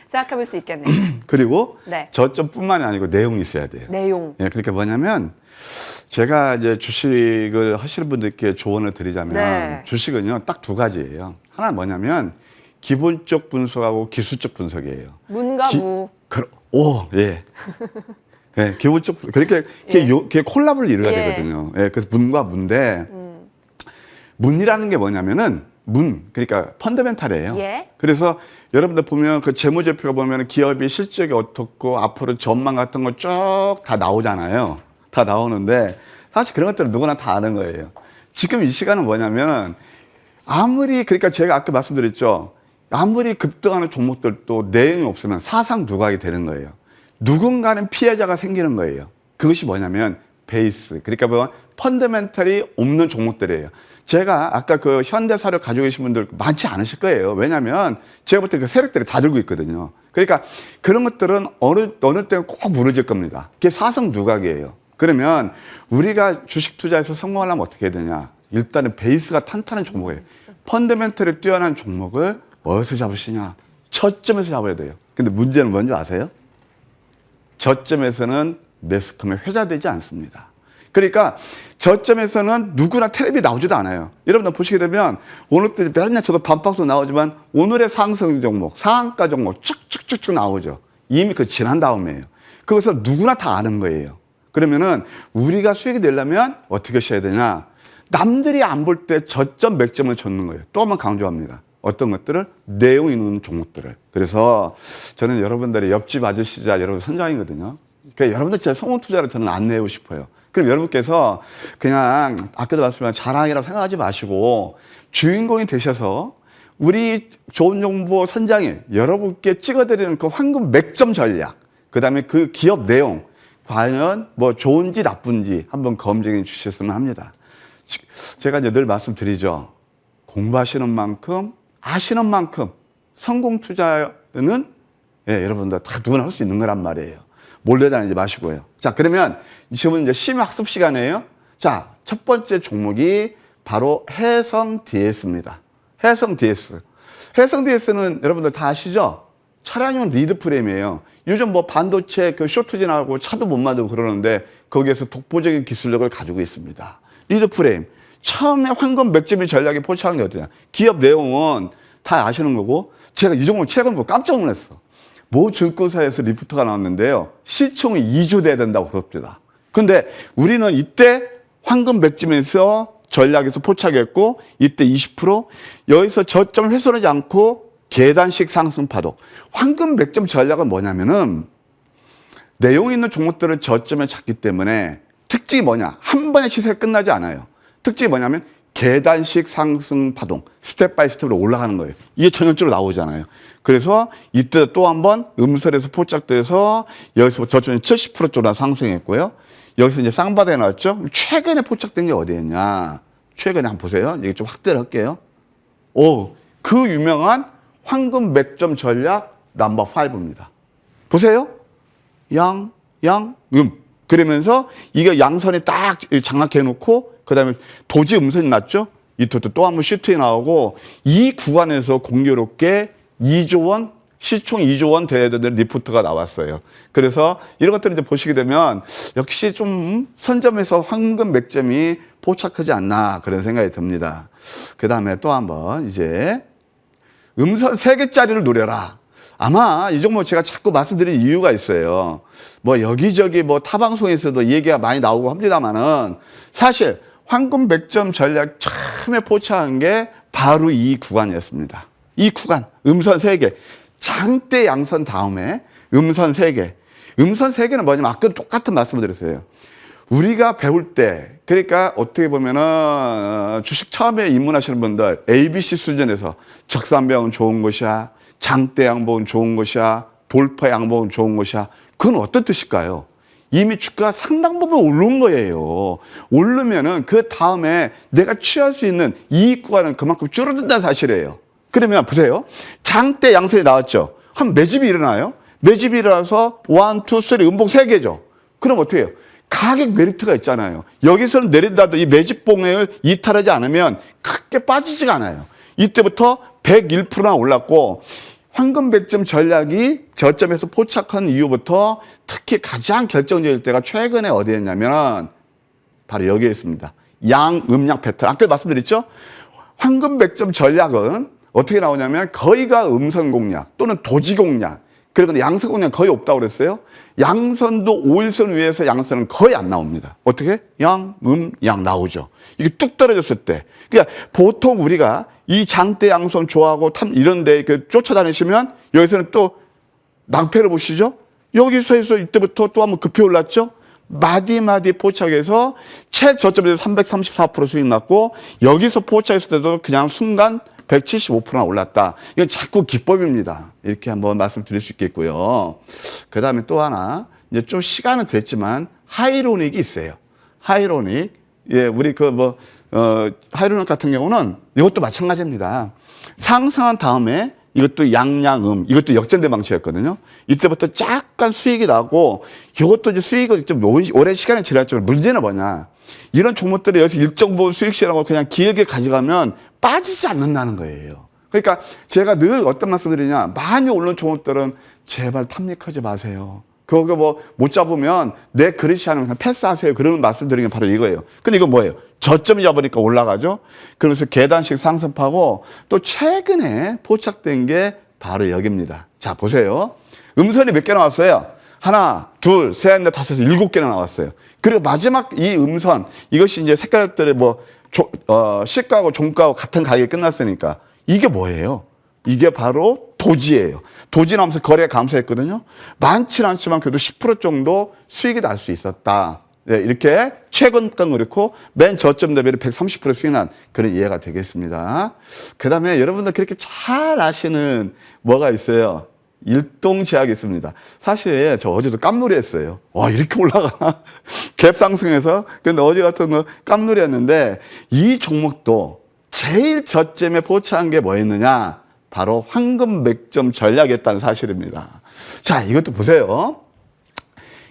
생각해볼 수 있겠네요.
그리고
네.
저점뿐만이 아니고 내용이 있어야 돼요.
내용.
예, 그러니까 뭐냐면 제가 이제 주식을 하시는 분들께 조언을 드리자면
네.
주식은요 딱 두 가지예요. 하나는 뭐냐면 기본적 분석하고 기술적 분석이에요.
문과 무.
예. 예, 기본적 그렇게 이게 콜라보를 이루어야 되거든요. 예, 그래서 문과 문인데 문이라는 게 뭐냐면은 그러니까 펀더멘탈이에요.
예.
그래서 여러분들 보면 그 재무제표가 보면 기업이 실적이 어떻고 앞으로 전망 같은 거 쭉 다 나오잖아요. 다 나오는데 사실 그런 것들은 누구나 다 아는 거예요. 지금 이 시간은 뭐냐면 아무리 그러니까 제가 아까 말씀드렸죠. 아무리 급등하는 종목들도 내용이 없으면 사상 누각이 되는 거예요. 누군가는 피해자가 생기는 거예요. 그것이 뭐냐면 베이스. 그러니까 뭐 펀더멘탈이 없는 종목들이에요. 제가 아까 그 현대사료 가지고 계신 분들 많지 않으실 거예요. 왜냐하면 제가 볼 때 그 세력들이 다 들고 있거든요. 그러니까 그런 것들은 어느 때는 꼭 무너질 겁니다. 그게 사상 누각이에요. 그러면 우리가 주식 투자에서 성공하려면 어떻게 해야 되냐. 일단은 베이스가 탄탄한 종목이에요. 펀더멘털이 뛰어난 종목을 어디서 잡으시냐. 저점에서 잡아야 돼요. 근데 문제는 뭔지 아세요? 저점에서는 매스컴에 회자되지 않습니다. 그러니까 저점에서는 누구나 텔레비 나오지도 않아요. 여러분들 보시게 되면 오늘 때 맨날 저도 반박도 나오지만 오늘의 상승 종목, 상한가 종목 쭉쭉쭉쭉 나오죠. 이미 그 지난 다음이에요. 그것을 누구나 다 아는 거예요. 그러면은 우리가 수익이 내려면 어떻게 하셔야 되냐? 남들이 안 볼 때 저점 맥점을 줬는 거예요. 또 한 번 강조합니다. 어떤 것들을? 내용 있는 종목들을. 그래서 저는 여러분들의 옆집 아저씨자 여러분 선장이거든요. 그러니까 여러분들 진짜 성공 투자를 저는 안내하고 싶어요. 그럼 여러분께서 그냥 아까도 말씀드린 자랑이라고 생각하지 마시고 주인공이 되셔서 우리 좋은 정보 선장이 여러분께 찍어드리는 그 황금 맥점 전략, 그 다음에 그 기업 내용, 과연 뭐 좋은지 나쁜지 한번 검증해 주셨으면 합니다. 제가 이제 늘 말씀드리죠. 공부하시는 만큼, 아시는 만큼 성공 투자는 여러분들 다 누구나 할 수 있는 거란 말이에요. 몰래 다니지 마시고요. 자, 그러면 지금은 이제 심학습 시간이에요. 자, 첫 번째 종목이 바로 해성 DS입니다. 해성 DS. 해성 DS는 여러분들 다 아시죠? 차량용 리드 프레임이에요. 요즘 뭐 반도체 그 쇼트지 나고 차도 못 만들고 그러는데 거기에서 독보적인 기술력을 가지고 있습니다. 리드 프레임. 처음에 황금 맥점이 전략에 포착한 게 어떠냐. 기업 내용은 다 아시는 거고 제가 이 종목 최근 보고 깜짝 놀랐어. 모 증권사에서 리포트가 나왔는데요. 시총이 2조 돼야 된다고 그럽니다. 근데 우리는 이때 황금 백점에서 전략에서 포착했고 이때 20% 여기서 저점을 훼손하지 않고 계단식 상승 파동. 황금 백점 전략은 뭐냐면은 내용 있는 종목들을 저점에 잡기 때문에 특징이 뭐냐? 한 번에 시세가 끝나지 않아요. 특징이 뭐냐면 계단식 상승 파동, 스텝 바이 스텝으로 올라가는 거예요. 이게 전형적으로 나오잖아요. 그래서 이때 또 한 번 음설에서 포착돼서 여기서 저점이 70% 쪽으로 상승했고요. 여기서 이제 쌍바닥에 나왔죠. 최근에 포착된 게 어디였냐? 최근에 한번 보세요. 이게 좀 확대를 할게요. 그 유명한 황금 백점 전략 넘버 5입니다. 보세요. 그러면서 이게 양선이 딱 장악해 놓고 그다음에 도지 음선이 났죠. 이때 또 한 번 슈트에 나오고 이 구간에서 공교롭게 2조 원 시총 2조 원 돼야 되는 리포트가 나왔어요. 그래서 이런 것들을 이제 보시게 되면 역시 좀 선점에서 황금 백점이 포착하지 않나 그런 생각이 듭니다. 그다음에 또 한 번 이제 음선 3개짜리를 노려라. 아마 이 종목 제가 자꾸 말씀드린 이유가 있어요. 뭐 여기저기 뭐 타방송에서도 얘기가 많이 나오고 합니다만은 사실 황금 백점 전략 처음에 포착한 게 바로 이 구간이었습니다. 이 구간 음선 3개 장대 양선 다음에 음선 3개. 음선 3개는 뭐냐면 아까 똑같은 말씀을 드렸어요. 우리가 배울 때 그러니까 어떻게 보면은 주식 처음에 입문하시는 분들 ABC 수준에서 적산배은 좋은 것이야. 장대 양봉은 좋은 것이야. 돌파 양봉은 좋은 것이야. 그건 어떤 뜻일까요? 이미 주가가 상당 부분 오른 거예요. 오르면은 그 다음에 내가 취할 수 있는 이익 구간은 그만큼 줄어든다는 사실이에요. 그러면 보세요. 장대 양선이 나왔죠. 한 매집이 일어나요. 매집이 일어나서 1, 2, 3 음봉 3개죠. 그럼 어떻게 해요? 가격 메리트가 있잖아요. 여기서는 내린다도 이 매집봉을 이탈하지 않으면 크게 빠지지가 않아요. 이때부터 101%나 올랐고 황금 백점 전략이 저점에서 포착한 이후부터 특히 가장 결정적일 때가 최근에 어디였냐면 바로 여기에 있습니다. 양음양 패턴. 아까 말씀드렸죠? 황금 백점 전략은 어떻게 나오냐면 거의가 음선 공략 또는 도지 공략 그리고 양선 공략 거의 없다고 그랬어요. 양선도 5일선 위에서 양선은 거의 안 나옵니다. 어떻게? 양 나오죠. 이게 뚝 떨어졌을 때. 그러니까 보통 우리가 이 장대 양선 좋아하고 이런 데 쫓아다니시면 여기서는 또 낭패를 보시죠. 여기서 해서 이때부터 또 한번 급히 올랐죠. 마디마디 포착해서 최저점에서 334% 수익 났고 여기서 포착했을 때도 그냥 순간 175%나 올랐다. 이건 자꾸 기법입니다. 이렇게 한번 말씀드릴 수 있겠고요. 그 다음에 또 하나, 이제 좀 시간은 됐지만 하이로닉이 있어요. 하이로닉. 예, 우리 하이로닉 같은 경우는 이것도 마찬가지입니다. 상승한 다음에 이것도 양양음, 이것도 역전대 방식이었거든요. 이때부터 약간 수익이 나고 이것도 이제 수익이 좀 오랜 시간이 지났지만 문제는 뭐냐. 이런 종목들이 여기서 일정 부분 수익실하고 그냥 길게 가져가면 빠지지 않는다는 거예요. 그러니까 제가 늘 어떤 말씀을 드리냐. 많이 오른 종목들은 제발 탐닉하지 마세요. 그거 뭐 못 잡으면 내 그릇이 하는 그냥 패스하세요. 그런 말씀 드리는 게 바로 이거예요. 근데 이거 뭐예요? 저점이 잡으니까 올라가죠. 그러면서 계단식 상승하고 또 최근에 포착된 게 바로 여기입니다. 자, 보세요. 음선이 몇 개 나왔어요? 하나, 둘, 셋, 넷, 다섯, 7개나 나왔어요. 그리고 마지막 이 음선, 이것이 이제 색깔들의 시가하고 종가하고 같은 가격이 끝났으니까 이게 뭐예요? 이게 바로 도지예요. 도지 나오면서 거래가 감소했거든요. 많지는 않지만 그래도 10% 정도 수익이 날 수 있었다. 네, 이렇게 최근가 그렇고 맨 저점 대비 130% 수익 난 그런 이해가 되겠습니다. 그 다음에 여러분들 그렇게 잘 아시는 뭐가 있어요? 일동제약이 있습니다. 사실 저 어제도 깜놀이 했어요. 와, 이렇게 올라가나? 갭 상승해서. 근데 어제 같은 거 깜놀이 했는데 이 종목도 제일 저점에 포착한 게 뭐였느냐? 바로 황금 백점 전략이었다는 사실입니다. 자, 이것도 보세요.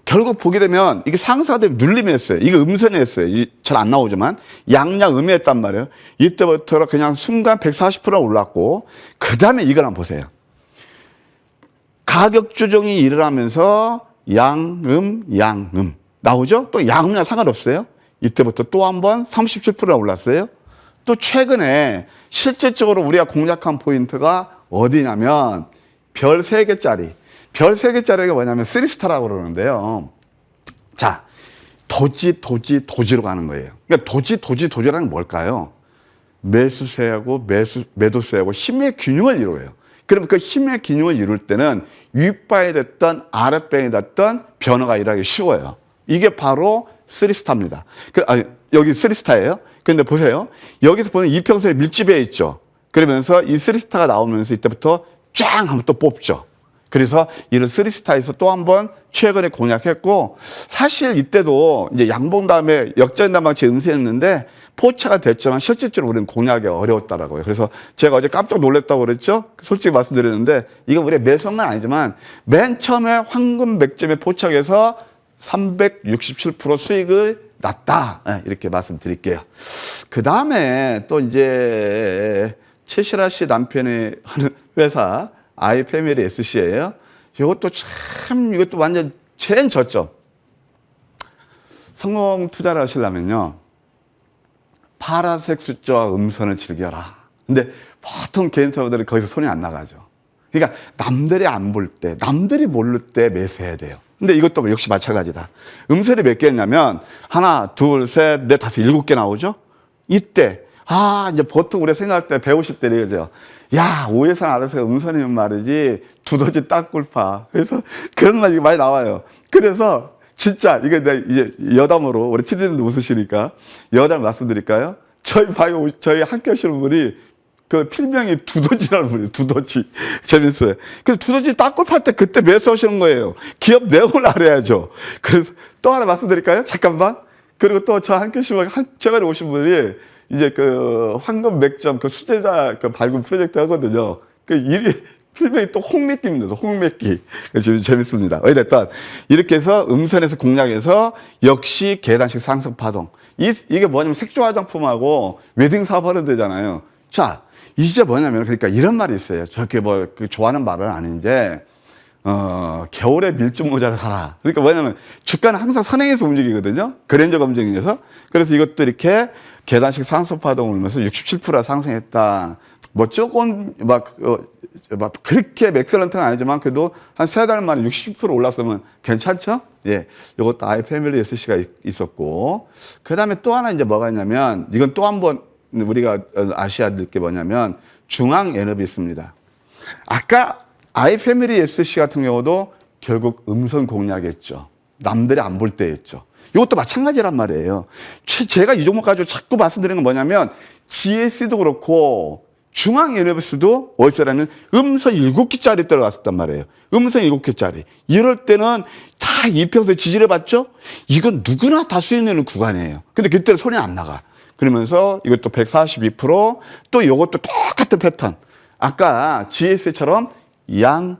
결국 보게 되면 이게 상승하되 눌림이 했어요. 이거 음선이 했어요. 잘 안 나오지만 양양 음이었단 말이에요. 이때부터 그냥 순간 140% 올랐고 그 다음에 이걸 한번 보세요. 가격 조정이 일어나면서 양음 나오죠? 또 양음이랑 상관없어요. 이때부터 또 한 번 37%나 올랐어요. 또 최근에 실제적으로 우리가 공략한 포인트가 어디냐면 별 3개짜리. 별 3개짜리가 뭐냐면 3스타라고 그러는데요. 자, 도지로 가는 거예요. 그러니까 도지라는 게 뭘까요? 매수세하고 매도세하고 힘의 균형을 이루어요. 그럼 그 힘의 균형을 이룰 때는 윗방이 됐던 아랫방이 됐던 변화가 일어나기 쉬워요. 이게 바로 3스타입니다. 여기 3스타예요. 근데 보세요. 여기서 보면 이평선이 밀집해 있죠. 그러면서 이 3스타가 나오면서 이때부터 쫙 한번 또 뽑죠. 그래서 이런 3스타에서 또 한 번 최근에 공략했고, 사실 이때도 이제 양봉 다음에 역전담방치 응세했는데 포착가 됐지만 실질적으로 우리는 공략이 어려웠다라고요. 그래서 제가 어제 깜짝 놀랐다고 그랬죠. 솔직히 말씀드렸는데 이거 우리의 매수는 아니지만 맨 처음에 황금 맥점에 포착해서 367% 수익을 났다. 이렇게 말씀드릴게요. 그 다음에 또 이제 최실아 씨 남편이 하는 회사 아이패밀리 SC예요. 이것도 완전 체인 저점. 성공 투자를 하시려면요, 파란색 숫자와 음선을 즐겨라. 근데 보통 개인 투자자들은 거기서 손이 안 나가죠. 그러니까 남들이 안 볼 때, 남들이 모를 때 매수해야 돼요. 근데 이것도 역시 마찬가지다. 음선이 몇 개냐면 하나, 둘, 셋, 넷, 다섯, 7개 나오죠. 이때 이제 보통 우리가 생각할 때 배우실 때 이거죠. 야, 오해선 아래서 음선이면 말이지 두더지 땅굴파. 그래서 그런 말이 많이 나와요. 그래서 진짜 이게 이제 여담으로 우리 PD님도 웃으시니까 여담 말씀드릴까요? 저희 함께 하시는 분이 그 필명이 두더지라는 분이에요. 두더지. 재밌어요. 그래서 두더지 땅굴 때 그때 매수하시는 거예요. 기업 내용을 알아야죠. 그래서 또 하나 말씀드릴까요? 잠깐만. 그리고 또 저 함께 하시는 최근에 오신 분이 이제 그 황금 맥점 그 수제자 그 발굴 프로젝트 하거든요. 그 일이 필명이 또 홍맥기입니다. 홍맥기. 그래서 재밌습니다. 어찌됐든 이렇게 해서 음선에서 공략해서 역시 계단식 상승 파동. 이게 뭐냐면 색조 화장품하고 웨딩 사업하는 데잖아요. 자, 이제 뭐냐면 그러니까 이런 말이 있어요. 저렇게 좋아하는 말은 아닌데 겨울에 밀짚 모자를 사라. 그러니까 뭐냐면 주가는 항상 선행해서 움직이거든요. 그랜저 검증에서. 그래서 이것도 이렇게 계단식 상승 파동을 울면서 67% 상승했다. 뭐 조금 막 그렇게 맥셀런트는 아니지만 그래도 한 3달 만에 60% 올랐으면 괜찮죠? 예. 이것도 아이패밀리 SC가 있었고. 그 다음에 또 하나 이제 뭐가 있냐면 이건 또 한 번 우리가 아셔야 될 게 뭐냐면 중앙에너비 있습니다. 아까 아이패밀리 SC 같은 경우도 결국 음선 공략했죠. 남들이 안 볼 때였죠. 이것도 마찬가지란 말이에요. 제가 이 종목 가지고 자꾸 말씀드리는 건 뭐냐면 GS도 그렇고 중앙에너비스도 어디서라면 음선 7개짜리 들어갔었단 말이에요. 음선 7개짜리. 이럴 때는 다 이평선 지지를 받죠? 이건 누구나 다 수익 내는 구간이에요. 근데 그때는 손이 안 나가. 그러면서 이것도 142%, 또 이것도 똑같은 패턴. 아까 GS처럼 양.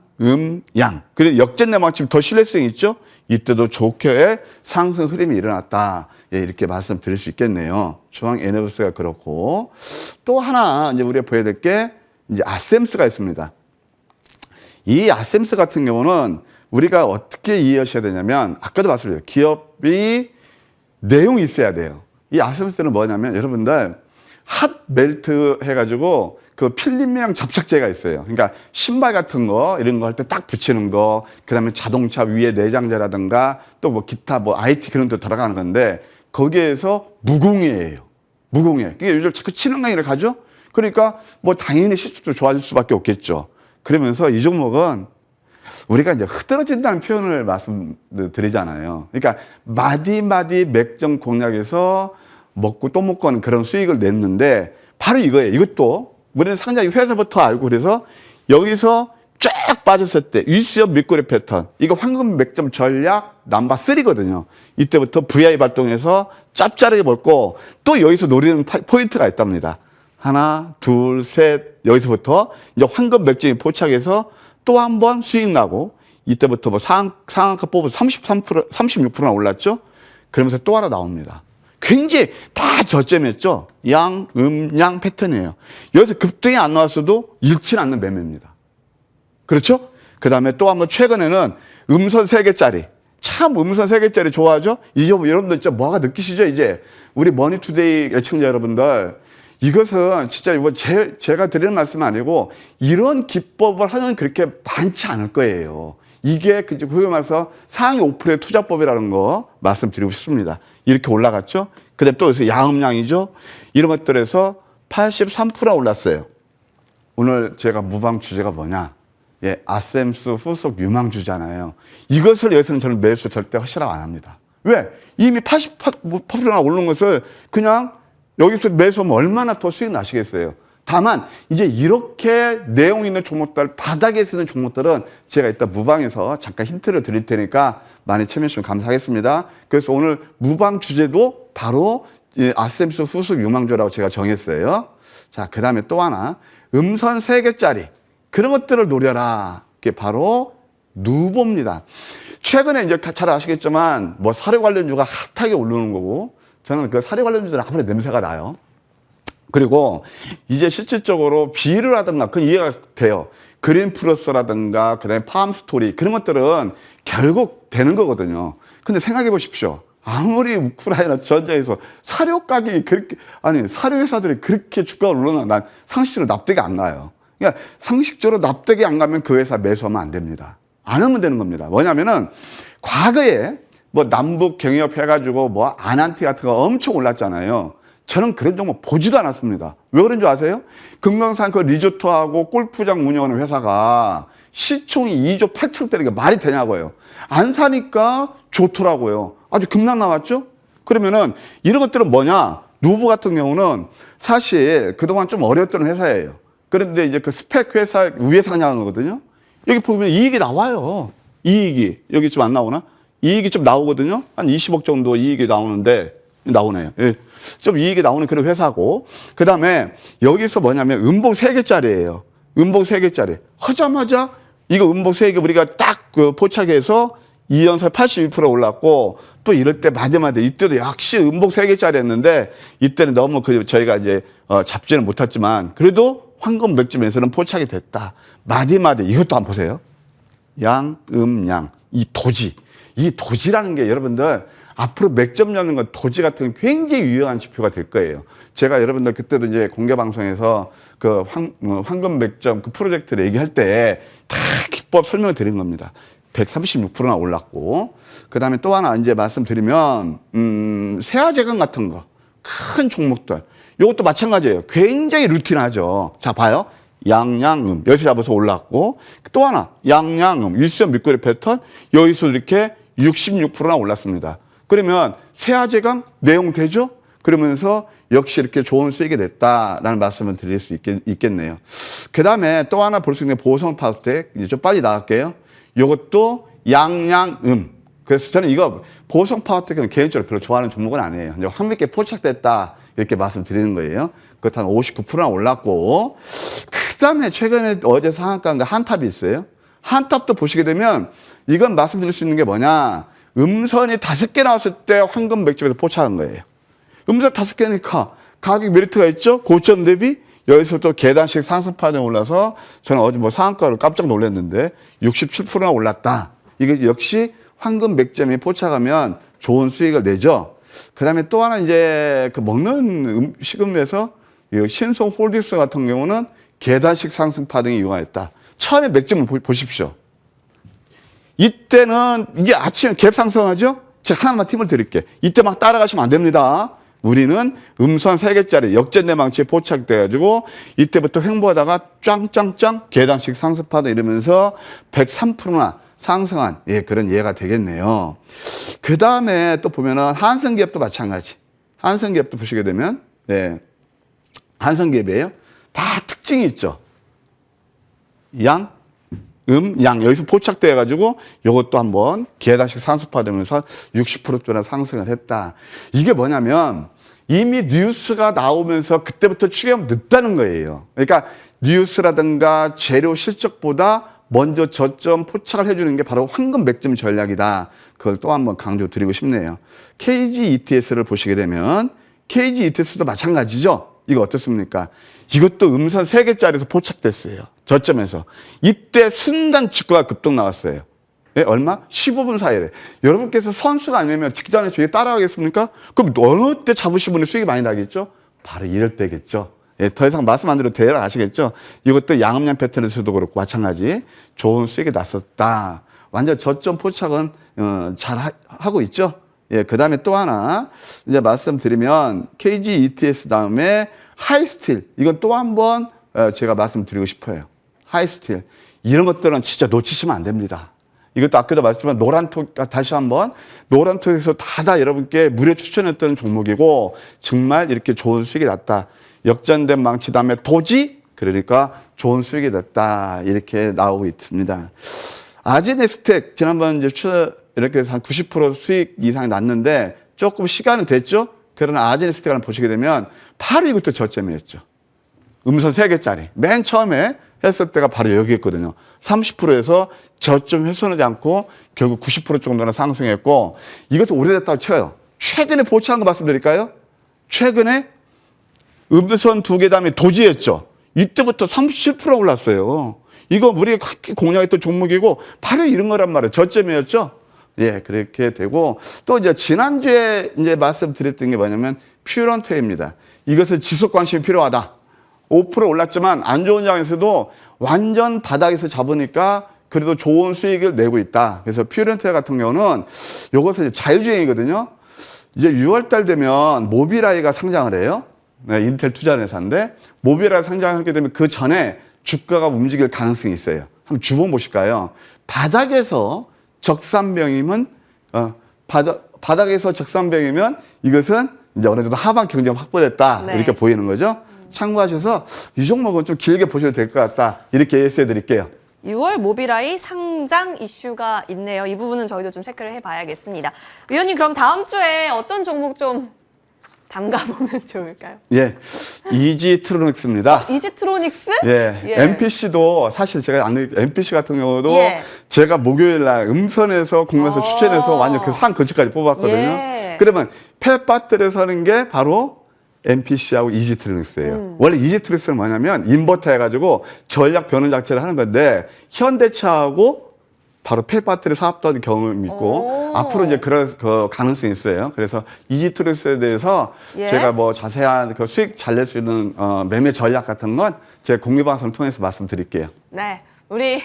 그리고 역전내망침 더 신뢰성이 있죠? 이때도 좋게 상승 흐름이 일어났다. 예, 이렇게 말씀드릴 수 있겠네요. 중앙에너비스가 그렇고. 또 하나 이제 우리가 보여야 될 게 이제 아셈스가 있습니다. 이 아셈스 같은 경우는 우리가 어떻게 이해하셔야 되냐면 아까도 말씀드렸죠. 기업이 내용이 있어야 돼요. 이 아셈스는 뭐냐면 여러분들 핫 멜트 해가지고 그 필름형 접착제가 있어요. 그러니까 신발 같은 거 이런 거 할 때 딱 붙이는 거, 그 다음에 자동차 위에 내장재라든가 또 뭐 기타 뭐 IT 그런 데 들어가는 건데 거기에서 무공해예요. 무공해. 그게 요즘 자꾸 치는 강의를 가죠? 그러니까 뭐 당연히 실적도 좋아질 수밖에 없겠죠. 그러면서 이 종목은 우리가 이제 흐드러진다는 표현을 말씀드리잖아요. 그러니까 마디마디 맥점 공략에서 먹고 또 먹고 하는 그런 수익을 냈는데 바로 이거예요. 이것도 우리는 상장이 회사부터 알고 그래서 여기서 쫙 빠졌을 때 윗수렴 밑꼬리 패턴 이거 황금 맥점 전략 넘버 3거든요. 이때부터 VI 발동해서 짭짤하게 먹고 또 여기서 노리는 포인트가 있답니다. 하나, 둘, 셋 여기서부터 이제 황금 맥점이 포착해서 또 한 번 수익 나고 이때부터 뭐 상한가 뽑아서 36%나 올랐죠. 그러면서 또 하나 나옵니다. 굉장히 다 저점이었죠. 양 패턴이에요. 여기서 급등이 안 나왔어도 잃지는 않는 매매입니다. 그렇죠? 그 다음에 또 한번 최근에는 음선 3개짜리. 참 음선 3개짜리 좋아하죠? 이제 여러분들 진짜 뭐가 느끼시죠? 이제 우리 머니투데이 애청자 여러분들 이것은 진짜 이거 제가 드리는 말씀은 아니고 이런 기법을 하는 그렇게 많지 않을 거예요. 이게 그게 말해서 상위 5%의 투자법이라는 거 말씀드리고 싶습니다. 이렇게 올라갔죠. 그다음에 또 여기서 야음량이죠. 이런 것들에서 83% 올랐어요. 오늘 제가 무방 주제가 뭐냐? 예, 아셈스 후속 유망주잖아요. 이것을 여기서는 저는 매수 절대 허시라고 안 합니다. 왜? 이미 80%나 오른 것을 그냥 여기서 매수하면 얼마나 더 수익 나시겠어요? 다만 이제 이렇게 내용 있는 종목들, 바닥에 쓰는 종목들은 제가 이따 무방에서 잠깐 힌트를 드릴 테니까 많이 참여해 주시면 감사하겠습니다. 그래서 오늘 무방 주제도 바로 아셈스 후속 유망주라고 제가 정했어요. 자, 그 다음에 또 하나 음선 3개짜리 그런 것들을 노려라. 그게 바로 누보입니다. 최근에 이제 잘 아시겠지만 뭐 사료 관련주가 핫하게 오르는 거고 저는 그 사료 관련주들은 아무래도 냄새가 나요. 그리고 이제 실질적으로 비료라든가 그건 이해가 돼요. 그린 플러스라든가 그다음에 팜스토리 그런 것들은 결국 되는 거거든요. 근데 생각해 보십시오. 아무리 우크라이나 전쟁에서 사료 가격이 그렇게 사료 회사들이 그렇게 주가가 올라나 난 상식적으로 납득이 안 가요. 그러니까 상식적으로 납득이 안 가면 그 회사 매수하면 안 됩니다. 안 하면 되는 겁니다. 뭐냐면은 과거에 뭐 남북 경협 해가지고 뭐 아난티 같은 거 엄청 올랐잖아요. 저는 그런 종목 보지도 않았습니다. 왜 그런 줄 아세요? 금강산 그 리조트하고 골프장 운영하는 회사가 시총이 2조 8천대니까 말이 되냐고요. 안 사니까 좋더라고요. 아주 급락 나왔죠? 그러면은 이런 것들은 뭐냐? 누보 같은 경우는 사실 그동안 좀 어려웠던 회사예요. 그런데 이제 그 스펙 회사 위에 상장한 거거든요. 여기 보면 이익이 나와요. 이익이. 여기 좀 안 나오나? 이익이 좀 나오거든요. 한 20억 정도 이익이 나오는데, 나오네요. 예. 좀 이익이 나오는 그런 회사고. 그 다음에 여기서 뭐냐면 음봉 3개짜리예요. 음봉 3개짜리. 하자마자 이거 음봉 3개 우리가 딱 그 포착해서 2연속 82% 올랐고 또 이럴 때 마디마디 이때도 역시 음봉 3개짜리 했는데 이때는 너무 저희가 이제 잡지는 못했지만 그래도 황금 맥점에서는 포착이 됐다. 마디마디 이것도 한번 보세요. 양, 양. 이 도지라는 게 여러분들 앞으로 맥점 잡는 건 도지 같은 건 굉장히 유용한 지표가 될 거예요. 제가 여러분들 그때도 이제 공개 방송에서 그 황금 맥점 그 프로젝트를 얘기할 때 다 기법 설명을 드린 겁니다. 136%나 올랐고 그 다음에 또 하나 이제 말씀드리면 세아제강 같은 거 큰 종목들 이것도 마찬가지예요. 굉장히 루틴하죠. 자 봐요. 양양음 여기서 잡아서 올랐고 또 하나 양양음 일시적 밑거래 패턴 여기서 이렇게 66%나 올랐습니다. 그러면 세아제강 내용 되죠? 그러면서 역시 이렇게 좋은 수익이 됐다라는 말씀을 드릴 수 있겠네요. 그 다음에 또 하나 볼 수 있는 보성 파우텍 이제 좀 빨리 나갈게요. 이것도 양양음. 그래서 저는 이거 보성 파우텍은 개인적으로 별로 좋아하는 종목은 아니에요. 이제 한몇개 포착됐다 이렇게 말씀드리는 거예요. 그것 한 59%나 올랐고 그 다음에 최근에 어제 상한가인 한탑이 있어요. 한탑도 보시게 되면 이건 말씀드릴 수 있는 게 뭐냐. 음선이 5개 나왔을 때 황금 맥점에서 포착한 거예요. 음선 5개니까 가격 메리트가 있죠. 고점 대비 여기서 또 계단식 상승 파동이 올라서 저는 어제 뭐 상한가로 깜짝 놀랐는데 67%나 올랐다. 이게 역시 황금 맥점이 포착하면 좋은 수익을 내죠. 그 다음에 또 하나 이제 그 먹는 식음에서 신성 홀딩스 같은 경우는 계단식 상승 파동이 유효했다. 처음에 맥점을 보십시오. 이때는 이제 아침에 갭 상승하죠? 제가 하나만 팁을 드릴게요. 이때 막 따라가시면 안 됩니다. 우리는 음선 3개짜리 역전내망치에 포착돼가지고 이때부터 횡보하다가 짱짱짱 계단식 상승파도 이러면서 103%나 상승한 그런 예가 되겠네요. 그 다음에 또 보면은 한성기업도 마찬가지. 한성기업도 보시게 되면 한성기업이에요. 다 특징이 있죠. 양, 양 여기서 포착돼가지고 이것도 한번 계단식 상승파되면서 60%나 상승을 했다. 이게 뭐냐면 이미 뉴스가 나오면서 그때부터 추격이 늦다는 거예요. 그러니까 뉴스라든가 재료 실적보다 먼저 저점 포착을 해주는 게 바로 황금 맥점 전략이다. 그걸 또 한번 강조드리고 싶네요. KG ETS를 보시게 되면 KG ETS도 마찬가지죠. 이거 어떻습니까? 이것도 음선 3개짜리에서 포착됐어요. 저점에서. 이때 순간 주가가 급등 나왔어요. 얼마? 15분 사이에. 여러분께서 선수가 아니면 직장에서 이게 따라가겠습니까? 그럼 어느 때 잡으신 분이 수익이 많이 나겠죠? 바로 이럴 때겠죠. 예, 더 이상 말씀 안 드려도 대략 아시겠죠? 이것도 양음량 패턴에서도 그렇고 마찬가지 좋은 수익이 났었다. 완전 저점 포착은 잘 하고 있죠. 예, 그 다음에 또 하나 이제 말씀드리면 KG ETS 다음에 하이스틸 이건 또 한 번 제가 말씀드리고 싶어요. 하이스틸 이런 것들은 진짜 놓치시면 안 됩니다. 이것도 아까도 말했지만 노란톡 다시 한번 노란톡에서 다 여러분께 무료 추천했던 종목이고 정말 이렇게 좋은 수익이 났다. 역전된 망치 다음에 도지 그러니까 좋은 수익이 났다 이렇게 나오고 있습니다. 아지네스텍 지난번 이제 이렇게 해서 한 90% 수익 이상 났는데 조금 시간은 됐죠. 그러나 아지네스텍을 보시게 되면 바로 이것도 저점이었죠. 음선 3개짜리 맨 처음에 했을 때가 바로 여기였거든요. 30%에서 저점 훼손하지 않고 결국 90% 정도나 상승했고 이것은 오래됐다고 쳐요. 최근에 보치한 거 말씀드릴까요? 최근에 음선 2개 다음에 도지였죠. 이때부터 37% 올랐어요. 이거 우리가 공략했던 종목이고 바로 이런 거란 말이에요. 저점이었죠. 예, 그렇게 되고 또 이제 지난주에 이제 말씀드렸던 게 뭐냐면 퓨런트입니다. 이것은 지속 관심이 필요하다. 5% 올랐지만 안 좋은 장에서도 완전 바닥에서 잡으니까 그래도 좋은 수익을 내고 있다. 그래서 퓨런트 같은 경우는 이것은 자율주행이거든요. 이제 6월달 되면 모빌아이가 상장을 해요. 네, 인텔 투자한 회사인데 모빌아이 상장하게 되면 그 전에 주가가 움직일 가능성이 있어요. 한번 주봉 보실까요? 바닥에서 적산병이면 바닥에서 적산병이면 이것은 이제 어느 정도 하방 경쟁 확보됐다.
네.
이렇게 보이는 거죠. 참고하셔서 이 종목은 좀 길게 보셔도 될 것 같다. 이렇게 예시해 드릴게요.
6월 모빌아이 상장 이슈가 있네요. 이 부분은 저희도 좀 체크를 해봐야겠습니다. 위원님 그럼 다음 주에 어떤 종목 좀 담가보면 좋을까요?
예, 이지트로닉스입니다.
이지트로닉스?
예,
예.
MPC도 사실 제가 MPC 같은 경우도
예.
제가 목요일 날 음선에서 국면에서 추천해서 완전 그 상 근처까지 뽑았거든요.
예.
그러면 펫바트를 서는 게 바로 MPC하고 이지트로닉스예요. 원래 이지트로닉스는 뭐냐면 인버터 해가지고 전략 변환 장치를 하는 건데 현대차하고 바로 펫바트를 사업도 한 경험이 있고
오.
앞으로 이제 그럴 그 가능성이 있어요. 그래서 이지트로닉스에 대해서
예.
제가 뭐 자세한 그 수익 잘 낼 수 있는 매매 전략 같은 건 제 공유 방송을 통해서 말씀드릴게요.
네, 우리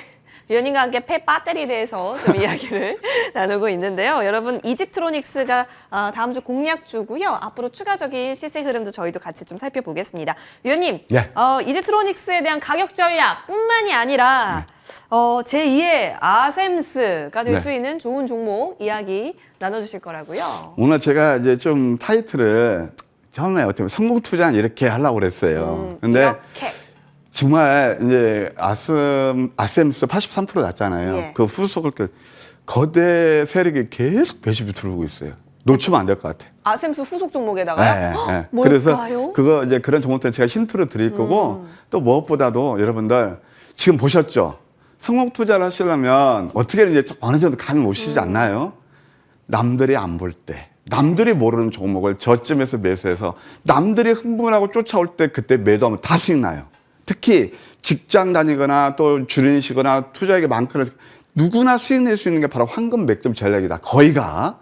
위원님과 함께 폐 배터리에 대해서 좀 이야기를 나누고 있는데요. 여러분 이지트로닉스가 다음 주 공략주고요. 앞으로 추가적인 시세 흐름도 저희도 같이 좀 살펴보겠습니다. 위원님,
예.
이지트로닉스에 대한 가격 전략뿐만이 아니라 제2의 아셈스가 될 수
네.
있는 좋은 종목 이야기 나눠주실 거라고요.
오늘 제가 이제 좀 타이틀을 처음에 어떻게 보면 성공 투자 이렇게 하려고 그랬어요. 근데
이렇게.
정말 이제 아셈스 83% 났잖아요.
예.
그 후속을 거대 세력이 계속 배집이 들어오고 있어요. 놓치면 안 될 것 같아요.
아셈스 후속 종목에다가요?
네.
뭘까요?
그래서 그거 이제 그런 종목들 제가 힌트를 드릴 거고 또 무엇보다도 여러분들 지금 보셨죠? 성공 투자를 하시려면 어떻게든 이제 어느 정도 감이 오시지 않나요? 남들이 안 볼 때, 남들이 모르는 종목을 저점에서 매수해서 남들이 흥분하고 쫓아올 때 그때 매도하면 다 수익 나요. 특히 직장 다니거나 또 줄이시거나 투자액이 많거나 누구나 수익 낼 수 있는 게 바로 황금 맥점 전략이다. 거의가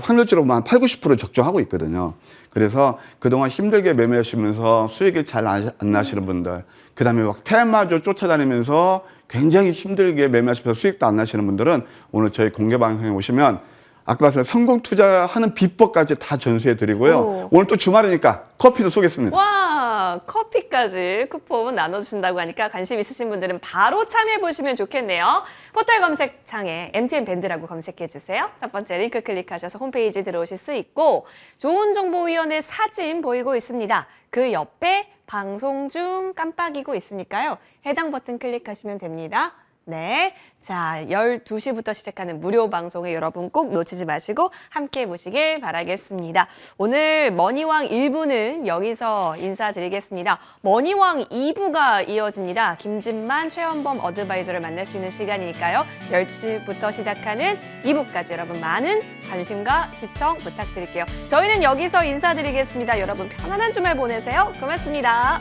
확률적으로 한 8, 90% 적정하고 있거든요. 그래서 그동안 힘들게 매매하시면서 수익이 잘 안 나시는 분들, 그 다음에 막 테마주 쫓아다니면서 굉장히 힘들게 매매하시면서 수익도 안 나시는 분들은 오늘 저희 공개 방송에 오시면 아까 말씀드린 성공 투자하는 비법까지 다 전수해 드리고요. 오늘 또 주말이니까 커피도 쏘겠습니다.
와, 커피까지 쿠폰 나눠주신다고 하니까 관심 있으신 분들은 바로 참여해보시면 좋겠네요. 포털 검색창에 MTN 밴드라고 검색해주세요. 첫 번째 링크 클릭하셔서 홈페이지 들어오실 수 있고 좋은정보위원회 사진 보이고 있습니다. 그 옆에 방송 중 깜빡이고 있으니까요. 해당 버튼 클릭하시면 됩니다. 네. 자, 12시부터 시작하는 무료 방송에 여러분 꼭 놓치지 마시고 함께 보시길 바라겠습니다. 오늘 머니왕 1부는 여기서 인사드리겠습니다. 머니왕 2부가 이어집니다. 김진만, 최원범 어드바이저를 만날 수 있는 시간이니까요. 10시부터 시작하는 2부까지 여러분 많은 관심과 시청 부탁드릴게요. 저희는 여기서 인사드리겠습니다. 여러분 편안한 주말 보내세요. 고맙습니다.